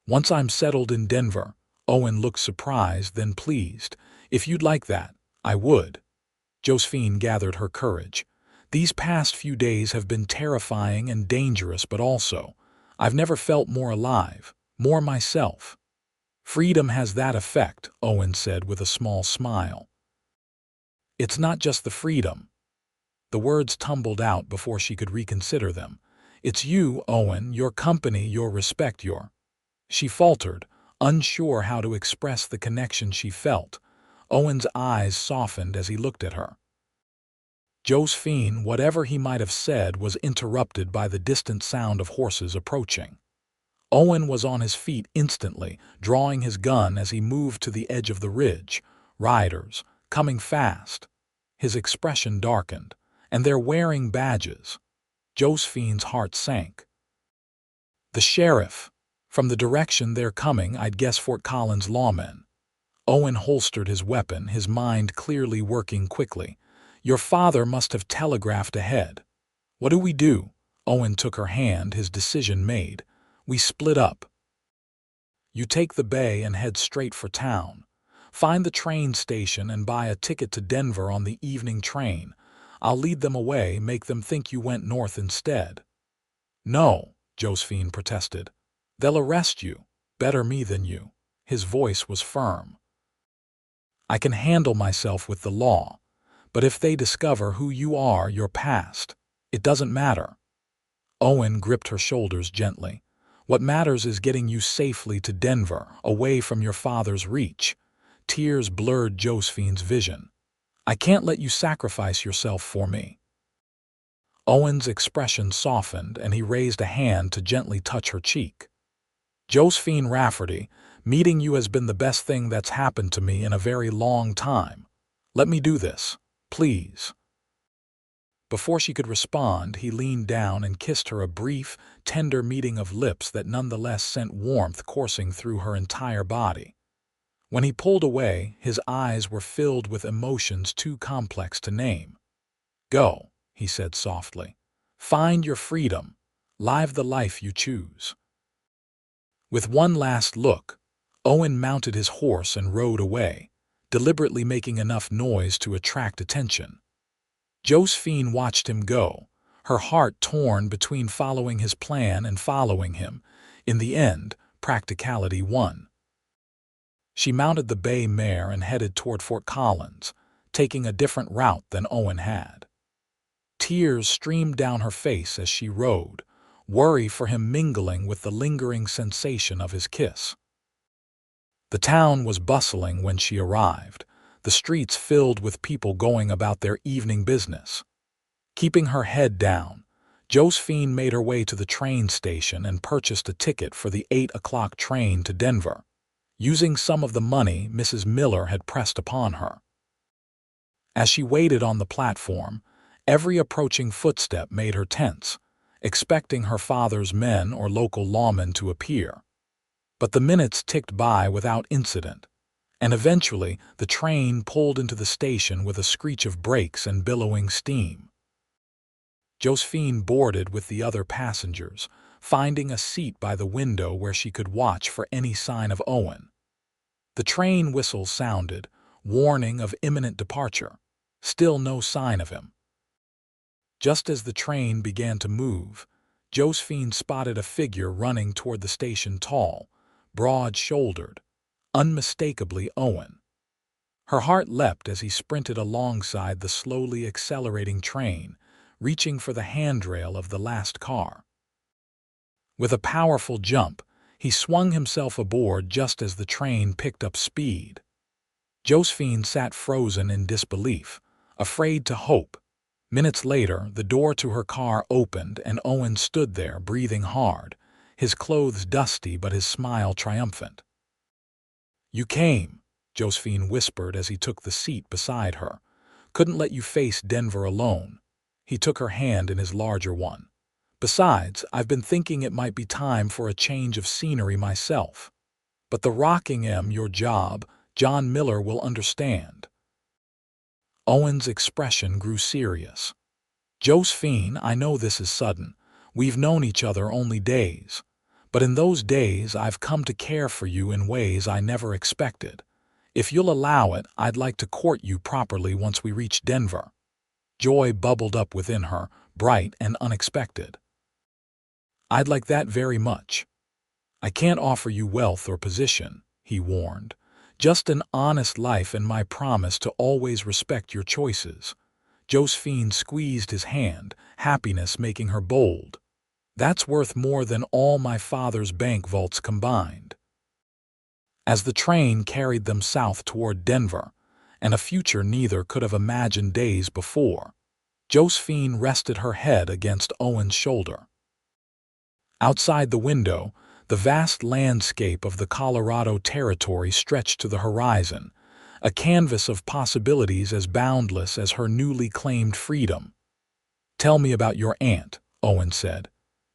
"Once I'm settled in Denver." Owen looked surprised, then pleased. "If you'd like that, I would." Josephine gathered her courage. "These past few days have been terrifying and dangerous, but also, I've never felt more alive, more myself." "Freedom has that effect," Owen said with a small smile. "It's not just the freedom." The words tumbled out before she could reconsider them. "It's you, Owen, your company, your respect, your—" She faltered, unsure how to express the connection she felt. Owen's eyes softened as he looked at her. Josephine, whatever he might have said, was interrupted by the distant sound of horses approaching. Owen was on his feet instantly, drawing his gun as he moved to the edge of the ridge. Riders, coming fast. His expression darkened. "And they're wearing badges." Josephine's heart sank. "The sheriff. From the direction they're coming, I'd guess Fort Collins lawmen." Owen holstered his weapon, his mind clearly working quickly. "Your father must have telegraphed ahead." "What do we do?" Owen took her hand, his decision made. "We split up. You take the bay and head straight for town. Find the train station and buy a ticket to Denver on the evening train. I'll lead them away, make them think you went north instead." "No," Josephine protested. "They'll arrest you. Better me than you." His voice was firm. "I can handle myself with the law. But if they discover who you are, your past, it doesn't matter." Owen gripped her shoulders gently. "What matters is getting you safely to Denver, away from your father's reach." Tears blurred Josephine's vision. "I can't let you sacrifice yourself for me." Owen's expression softened, and he raised a hand to gently touch her cheek. "Josephine Rafferty, meeting you has been the best thing that's happened to me in a very long time. Let me do this, please." Before she could respond, he leaned down and kissed her, a brief, tender meeting of lips that nonetheless sent warmth coursing through her entire body. When he pulled away, his eyes were filled with emotions too complex to name. "Go," he said softly. "Find your freedom. Live the life you choose." With one last look, Owen mounted his horse and rode away, deliberately making enough noise to attract attention. Josephine watched him go, her heart torn between following his plan and following him. In the end, practicality won. She mounted the bay mare and headed toward Fort Collins, taking a different route than Owen had. Tears streamed down her face as she rode, worry for him mingling with the lingering sensation of his kiss. The town was bustling when she arrived, the streets filled with people going about their evening business. Keeping her head down, Josephine made her way to the train station and purchased a ticket for the 8 o'clock train to Denver, using some of the money Mrs. Miller had pressed upon her. As she waited on the platform, every approaching footstep made her tense, expecting her father's men or local lawmen to appear. But the minutes ticked by without incident, and eventually the train pulled into the station with a screech of brakes and billowing steam. Josephine boarded with the other passengers, finding a seat by the window where she could watch for any sign of Owen. The train whistle sounded, warning of imminent departure. Still no sign of him. Just as the train began to move, Josephine spotted a figure running toward the station, tall, broad-shouldered, unmistakably Owen. Her heart leapt as he sprinted alongside the slowly accelerating train, reaching for the handrail of the last car. With a powerful jump, he swung himself aboard just as the train picked up speed. Josephine sat frozen in disbelief, afraid to hope. Minutes later, the door to her car opened and Owen stood there, breathing hard, his clothes dusty but his smile triumphant. "You came," Josephine whispered as he took the seat beside her. "Couldn't let you face Denver alone." He took her hand in his larger one. "Besides, I've been thinking it might be time for a change of scenery myself. But the Rockingham, your job, John Miller will understand." Owen's expression grew serious. "Josephine, I know this is sudden. We've known each other only days. But in those days I've come to care for you in ways I never expected. If you'll allow it, I'd like to court you properly once we reach Denver." Joy bubbled up within her, bright and unexpected. "I'd like that very much." "I can't offer you wealth or position," he warned. "Just an honest life and my promise to always respect your choices." Josephine squeezed his hand, happiness making her bold. "That's worth more than all my father's bank vaults combined." As the train carried them south toward Denver, and a future neither could have imagined days before, Josephine rested her head against Owen's shoulder. Outside the window, the vast landscape of the Colorado Territory stretched to the horizon, a canvas of possibilities as boundless as her newly claimed freedom. "Tell me about your aunt," Owen said.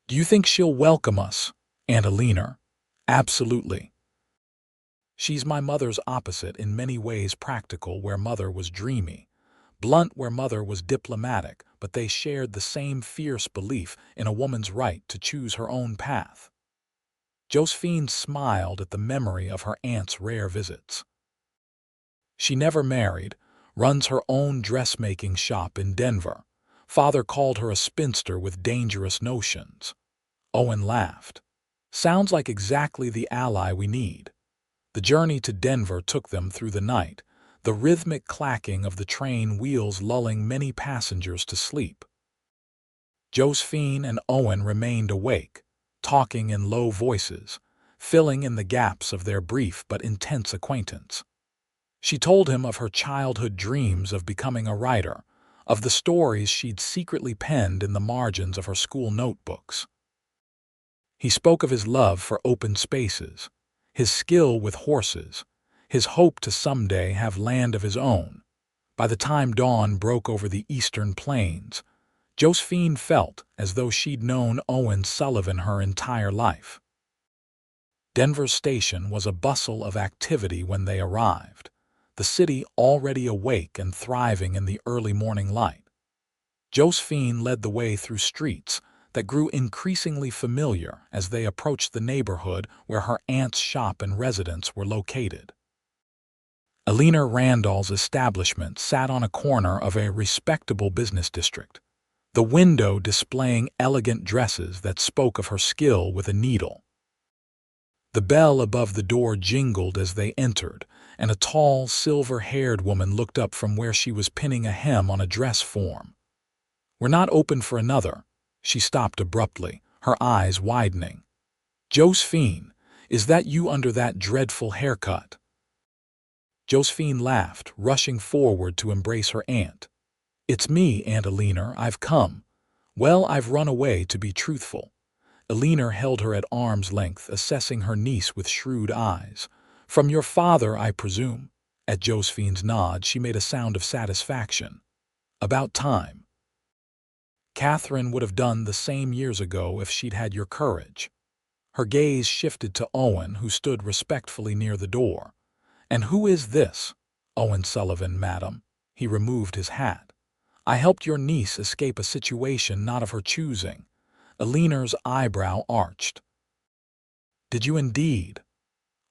"Do you think she'll welcome us?" "Aunt Alina?" "Absolutely. She's my mother's opposite, in many ways practical where mother was dreamy, blunt where mother was diplomatic, but they shared the same fierce belief in a woman's right to choose her own path." Josephine smiled at the memory of her aunt's rare visits. "She never married, runs her own dressmaking shop in Denver. Father called her a spinster with dangerous notions." Owen laughed. "Sounds like exactly the ally we need." The journey to Denver took them through the night, the rhythmic clacking of the train wheels lulling many passengers to sleep. Josephine and Owen remained awake, talking in low voices, filling in the gaps of their brief but intense acquaintance. She told him of her childhood dreams of becoming a writer, of the stories she'd secretly penned in the margins of her school notebooks. He spoke of his love for open spaces, his skill with horses, his hope to someday have land of his own. By the time dawn broke over the eastern plains, Josephine felt as though she'd known Owen Sullivan her entire life. Denver Station was a bustle of activity when they arrived, the city already awake and thriving in the early morning light. Josephine led the way through streets that grew increasingly familiar as they approached the neighborhood where her aunt's shop and residence were located. Alina Randall's establishment sat on a corner of a respectable business district, the window displaying elegant dresses that spoke of her skill with a needle. The bell above the door jingled as they entered, and a tall, silver-haired woman looked up from where she was pinning a hem on a dress form. "We're not open for another." She stopped abruptly, her eyes widening. "Josephine, is that you under that dreadful haircut?" Josephine laughed, rushing forward to embrace her aunt. "It's me, Aunt Alina, I've come. Well, I've run away, to be truthful." Alina held her at arm's length, assessing her niece with shrewd eyes. "From your father, I presume?" At Josephine's nod, she made a sound of satisfaction. "About time. Catherine would have done the same years ago if she'd had your courage." Her gaze shifted to Owen, who stood respectfully near the door. "And who is this?" "Owen Sullivan, madam." He removed his hat. "I helped your niece escape a situation not of her choosing." Alina's eyebrow arched. "Did you indeed?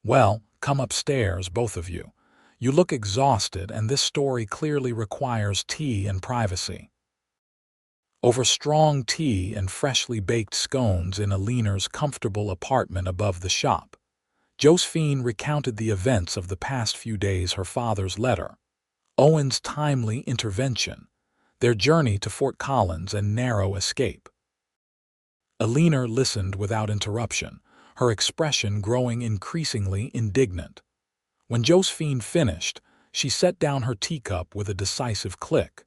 Well, come upstairs, both of you. You look exhausted, and this story clearly requires tea and privacy." Over strong tea and freshly baked scones in Alina's comfortable apartment above the shop, Josephine recounted the events of the past few days, her father's letter, Owen's timely intervention, their journey to Fort Collins and narrow escape. Alina listened without interruption, her expression growing increasingly indignant. When Josephine finished, she set down her teacup with a decisive click.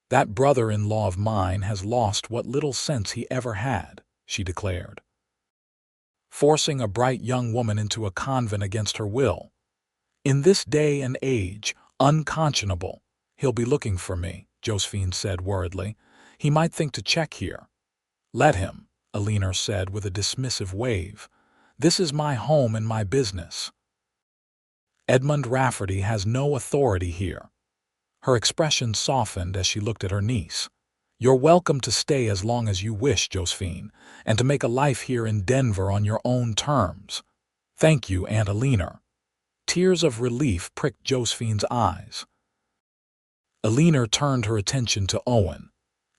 "That brother-in-law of mine has lost what little sense he ever had," she declared. "Forcing a bright young woman into a convent against her will. In this day and age, unconscionable. He'll be looking for me," Josephine said worriedly. "He might think to check here." "Let him," Alina said with a dismissive wave. "This is my home and my business. Edmund Rafferty has no authority here." Her expression softened as she looked at her niece. "You're welcome to stay as long as you wish, Josephine, and to make a life here in Denver on your own terms." "Thank you, Aunt Alina." Tears of relief pricked Josephine's eyes. Alina turned her attention to Owen.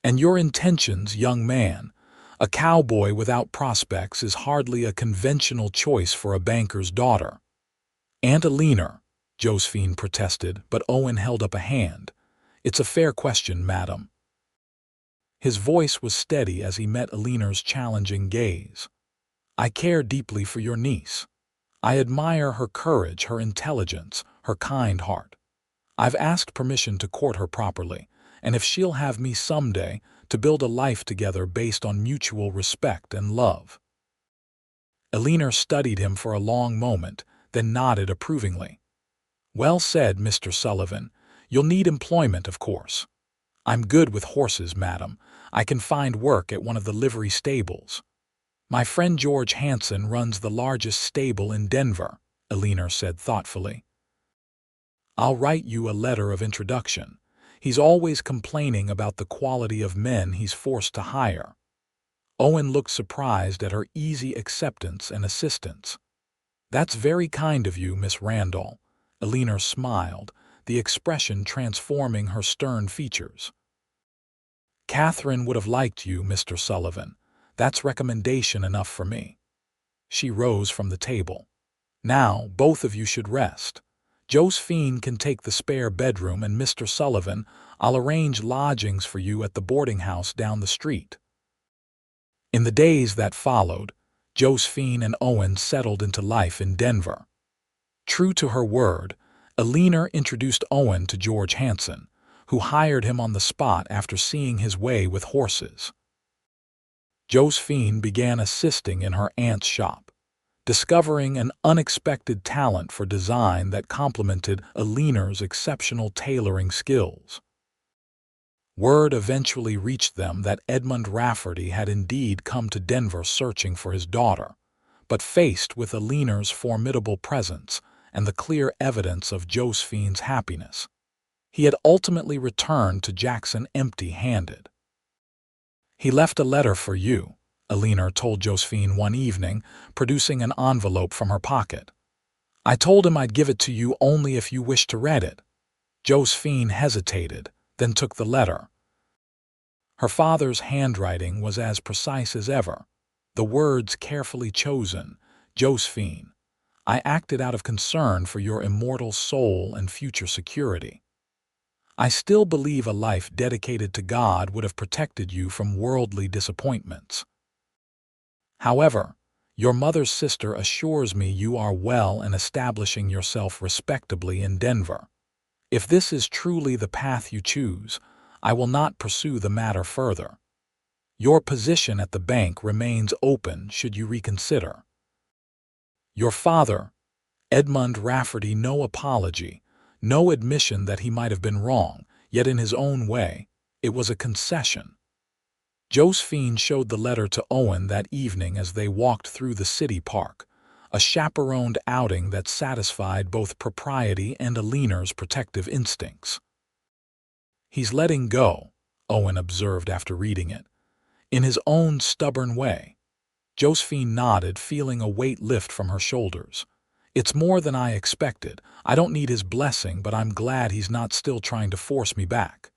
"And your intentions, young man? A cowboy without prospects is hardly a conventional choice for a banker's daughter." "Aunt Alina," Josephine protested, but Owen held up a hand. "It's a fair question, madam." His voice was steady as he met Alina's challenging gaze. "I care deeply for your niece. I admire her courage, her intelligence, her kind heart. I've asked permission to court her properly, and if she'll have me someday, to build a life together based on mutual respect and love." Alina studied him for a long moment, then nodded approvingly. "Well said, Mr. Sullivan. You'll need employment, of course." "I'm good with horses, madam. I can find work at one of the livery stables." "My friend George Hanson runs the largest stable in Denver," Alina said thoughtfully. "I'll write you a letter of introduction. He's always complaining about the quality of men he's forced to hire." Owen looked surprised at her easy acceptance and assistance. "That's very kind of you, Miss Randall." Alina smiled, the expression transforming her stern features. "Catherine would have liked you, Mr. Sullivan. That's recommendation enough for me." She rose from the table. "Now, both of you should rest. Josephine can take the spare bedroom, and Mr. Sullivan, I'll arrange lodgings for you at the boarding house down the street." In the days that followed, Josephine and Owen settled into life in Denver. True to her word, Alina introduced Owen to George Hanson, who hired him on the spot after seeing his way with horses. Josephine began assisting in her aunt's shop, discovering an unexpected talent for design that complemented Alina's exceptional tailoring skills. Word eventually reached them that Edmund Rafferty had indeed come to Denver searching for his daughter, but faced with Alina's formidable presence and the clear evidence of Josephine's happiness, he had ultimately returned to Jackson empty-handed. "He left a letter for you," Alina told Josephine one evening, producing an envelope from her pocket. "I told him I'd give it to you only if you wished to read it." Josephine hesitated, then took the letter. Her father's handwriting was as precise as ever, the words carefully chosen. "Josephine, I acted out of concern for your immortal soul and future security. I still believe a life dedicated to God would have protected you from worldly disappointments. However, your mother's sister assures me you are well and establishing yourself respectably in Denver. If this is truly the path you choose, I will not pursue the matter further. Your position at the bank remains open should you reconsider. Your father, Edmund Rafferty." No apology, no admission that he might have been wrong, yet in his own way, it was a concession. Josephine showed the letter to Owen that evening as they walked through the city park, a chaperoned outing that satisfied both propriety and Alina's protective instincts. "He's letting go," Owen observed after reading it, "in his own stubborn way." Josephine nodded, feeling a weight lift from her shoulders. "It's more than I expected. I don't need his blessing, but I'm glad he's not still trying to force me back."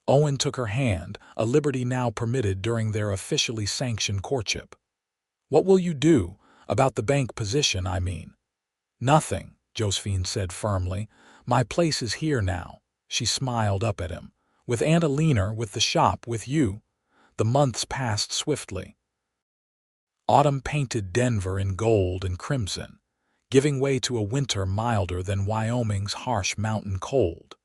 Owen took her hand, a liberty now permitted during their officially sanctioned courtship. "What will you do? About the bank position, I mean." "Nothing," Josephine said firmly. "My place is here now." She smiled up at him. "With Aunt Alina, with the shop, with you. The months passed swiftly. Autumn painted Denver in gold and crimson, giving way to a winter milder than Wyoming's harsh mountain cold.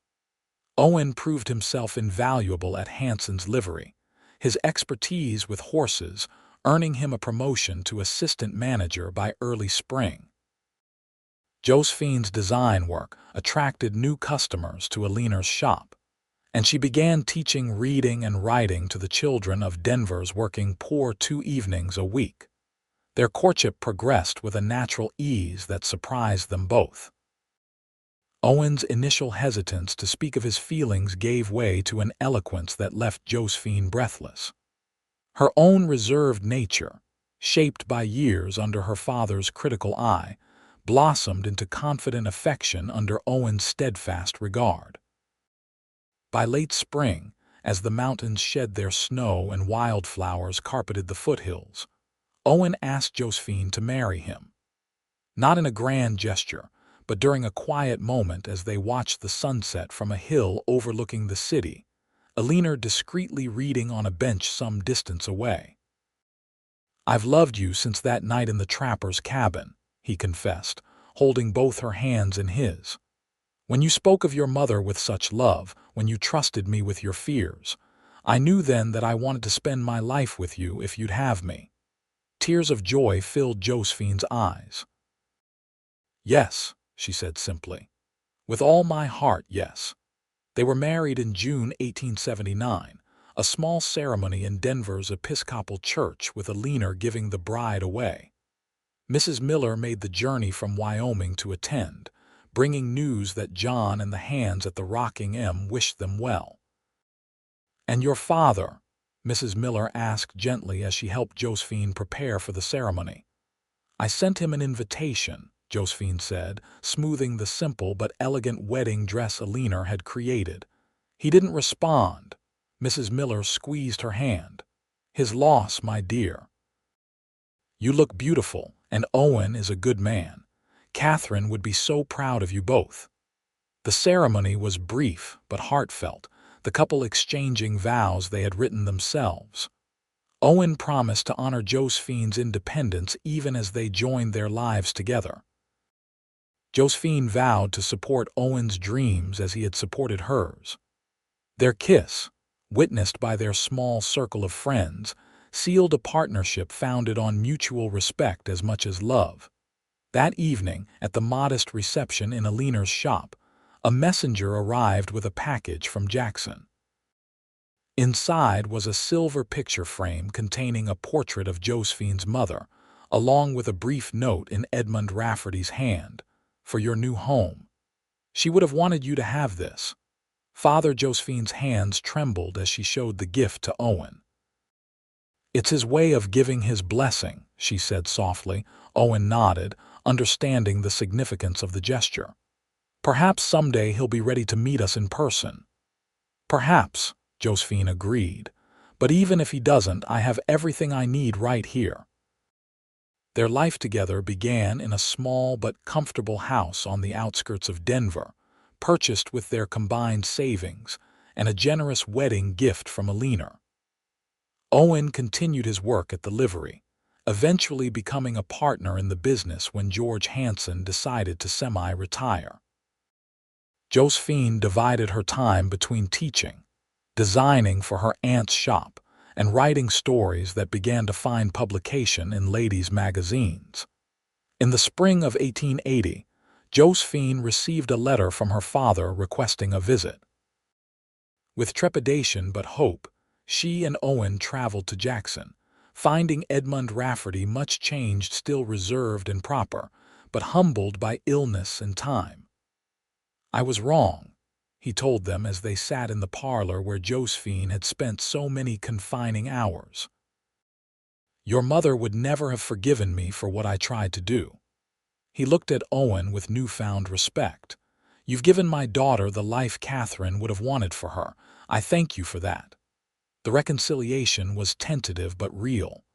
Owen proved himself invaluable at Hanson's livery, his expertise with horses earning him a promotion to assistant manager by early spring. Josephine's design work attracted new customers to Alina's shop, and she began teaching reading and writing to the children of Denver's working poor 2 evenings a week. Their courtship progressed with a natural ease that surprised them both. Owen's initial hesitance to speak of his feelings gave way to an eloquence that left Josephine breathless. Her own reserved nature, shaped by years under her father's critical eye, blossomed into confident affection under Owen's steadfast regard. By late spring, as the mountains shed their snow and wildflowers carpeted the foothills, Owen asked Josephine to marry him. Not in a grand gesture, but during a quiet moment as they watched the sunset from a hill overlooking the city, Alina discreetly reading on a bench some distance away. "I've loved you since that night in the trapper's cabin," he confessed, holding both her hands in his. "When you spoke of your mother with such love, when you trusted me with your fears, I knew then that I wanted to spend my life with you if you'd have me." Tears of joy filled Josephine's eyes. "Yes," she said simply. "With all my heart, yes." They were married in June 1879, a small ceremony in Denver's Episcopal Church with Alina giving the bride away. Mrs. Miller made the journey from Wyoming to attend, bringing news that John and the hands at the Rocking M wished them well. "And your father?" Mrs. Miller asked gently as she helped Josephine prepare for the ceremony. "I sent him an invitation," Josephine said, smoothing the simple but elegant wedding dress Alina had created. "He didn't respond." Mrs. Miller squeezed her hand. "His loss, my dear. You look beautiful, and Owen is a good man. Catherine would be so proud of you both." The ceremony was brief but heartfelt, the couple exchanging vows they had written themselves. Owen promised to honor Josephine's independence even as they joined their lives together. Josephine vowed to support Owen's dreams as he had supported hers. Their kiss, witnessed by their small circle of friends, sealed a partnership founded on mutual respect as much as love. That evening, at the modest reception in Alina's shop, a messenger arrived with a package from Jackson. Inside was a silver picture frame containing a portrait of Josephine's mother, along with a brief note in Edmund Rafferty's hand, "For your new home. She would have wanted you to have this." Father Josephine's hands trembled as she showed the gift to Owen. "It's his way of giving his blessing," she said softly. Owen nodded, understanding the significance of the gesture. "Perhaps someday he'll be ready to meet us in person." "Perhaps," Josephine agreed. "But even if he doesn't, I have everything I need right here." Their life together began in a small but comfortable house on the outskirts of Denver, purchased with their combined savings and a generous wedding gift from Alina. Owen continued his work at the livery, eventually becoming a partner in the business when George Hanson decided to semi-retire. Josephine divided her time between teaching, designing for her aunt's shop, and writing stories that began to find publication in ladies' magazines. In the spring of 1880, Josephine received a letter from her father requesting a visit. With trepidation but hope, she and Owen traveled to Jackson, finding Edmund Rafferty much changed, still reserved and proper, but humbled by illness and time. "I was wrong," he told them as they sat in the parlor where Josephine had spent so many confining hours. "Your mother would never have forgiven me for what I tried to do." He looked at Owen with newfound respect. "You've given my daughter the life Catherine would have wanted for her. I thank you for that." The reconciliation was tentative but real.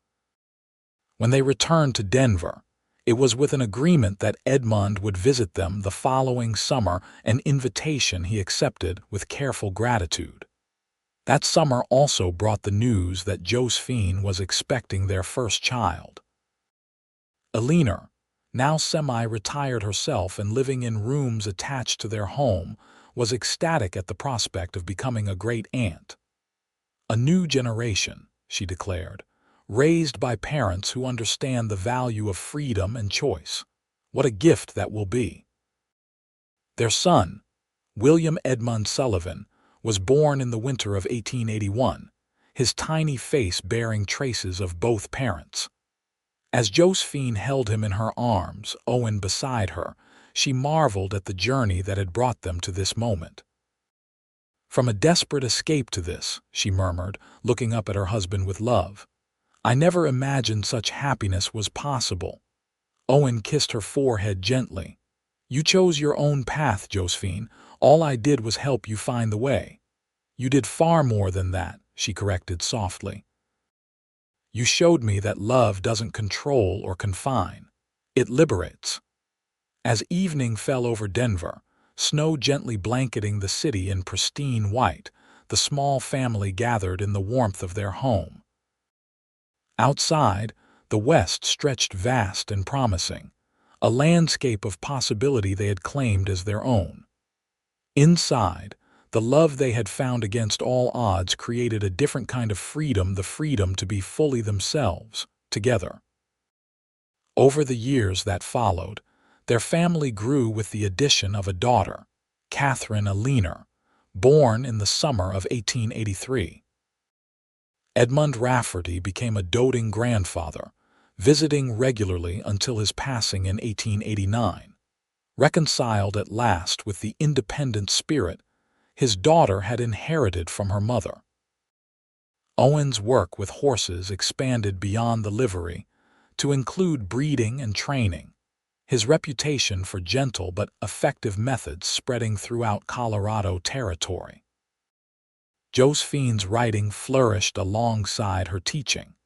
When they returned to Denver, it was with an agreement that Edmund would visit them the following summer, an invitation he accepted with careful gratitude. That summer also brought the news that Josephine was expecting their first child. Eleanor, now semi-retired herself and living in rooms attached to their home, was ecstatic at the prospect of becoming a great aunt. "A new generation," she declared, "raised by parents who understand the value of freedom and choice. What a gift that will be." Their son, William Edmund Sullivan, was born in the winter of 1881, his tiny face bearing traces of both parents. As Josephine held him in her arms, Owen beside her, she marveled at the journey that had brought them to this moment. "From a desperate escape to this," she murmured, looking up at her husband with love. "I never imagined such happiness was possible." Owen kissed her forehead gently. "You chose your own path, Josephine. All I did was help you find the way." "You did far more than that," she corrected softly. "You showed me that love doesn't control or confine. It liberates." As evening fell over Denver, snow gently blanketing the city in pristine white, the small family gathered in the warmth of their home. Outside, the west stretched vast and promising, a landscape of possibility they had claimed as their own. Inside, the love they had found against all odds created a different kind of freedom, the freedom to be fully themselves, together. Over the years that followed, their family grew with the addition of a daughter, Catherine Eleanor, born in the summer of 1883. Edmund Rafferty became a doting grandfather, visiting regularly until his passing in 1889. Reconciled at last with the independent spirit his daughter had inherited from her mother. Owen's work with horses expanded beyond the livery to include breeding and training, his reputation for gentle but effective methods spreading throughout Colorado Territory. Josephine's writing flourished alongside her teaching,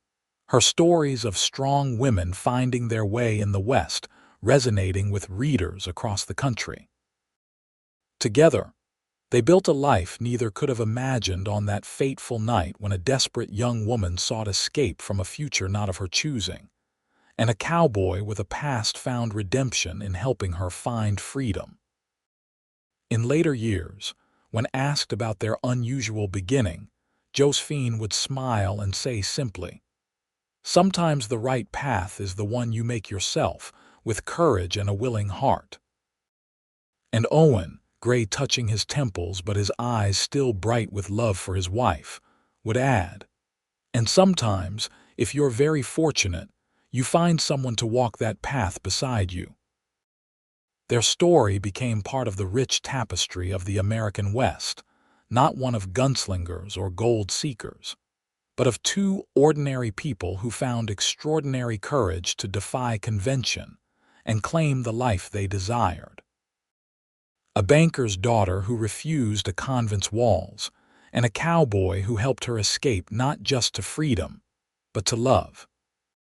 her stories of strong women finding their way in the West resonating with readers across the country. Together, they built a life neither could have imagined on that fateful night when a desperate young woman sought escape from a future not of her choosing, and a cowboy with a past found redemption in helping her find freedom. In later years, when asked about their unusual beginning, Josephine would smile and say simply, "Sometimes the right path is the one you make yourself, with courage and a willing heart." And Owen, gray touching his temples but his eyes still bright with love for his wife, would add, "And sometimes, if you're very fortunate, you find someone to walk that path beside you." Their story became part of the rich tapestry of the American West, not one of gunslingers or gold seekers, but of two ordinary people who found extraordinary courage to defy convention and claim the life they desired. A banker's daughter who refused a convent's walls, and a cowboy who helped her escape not just to freedom, but to love.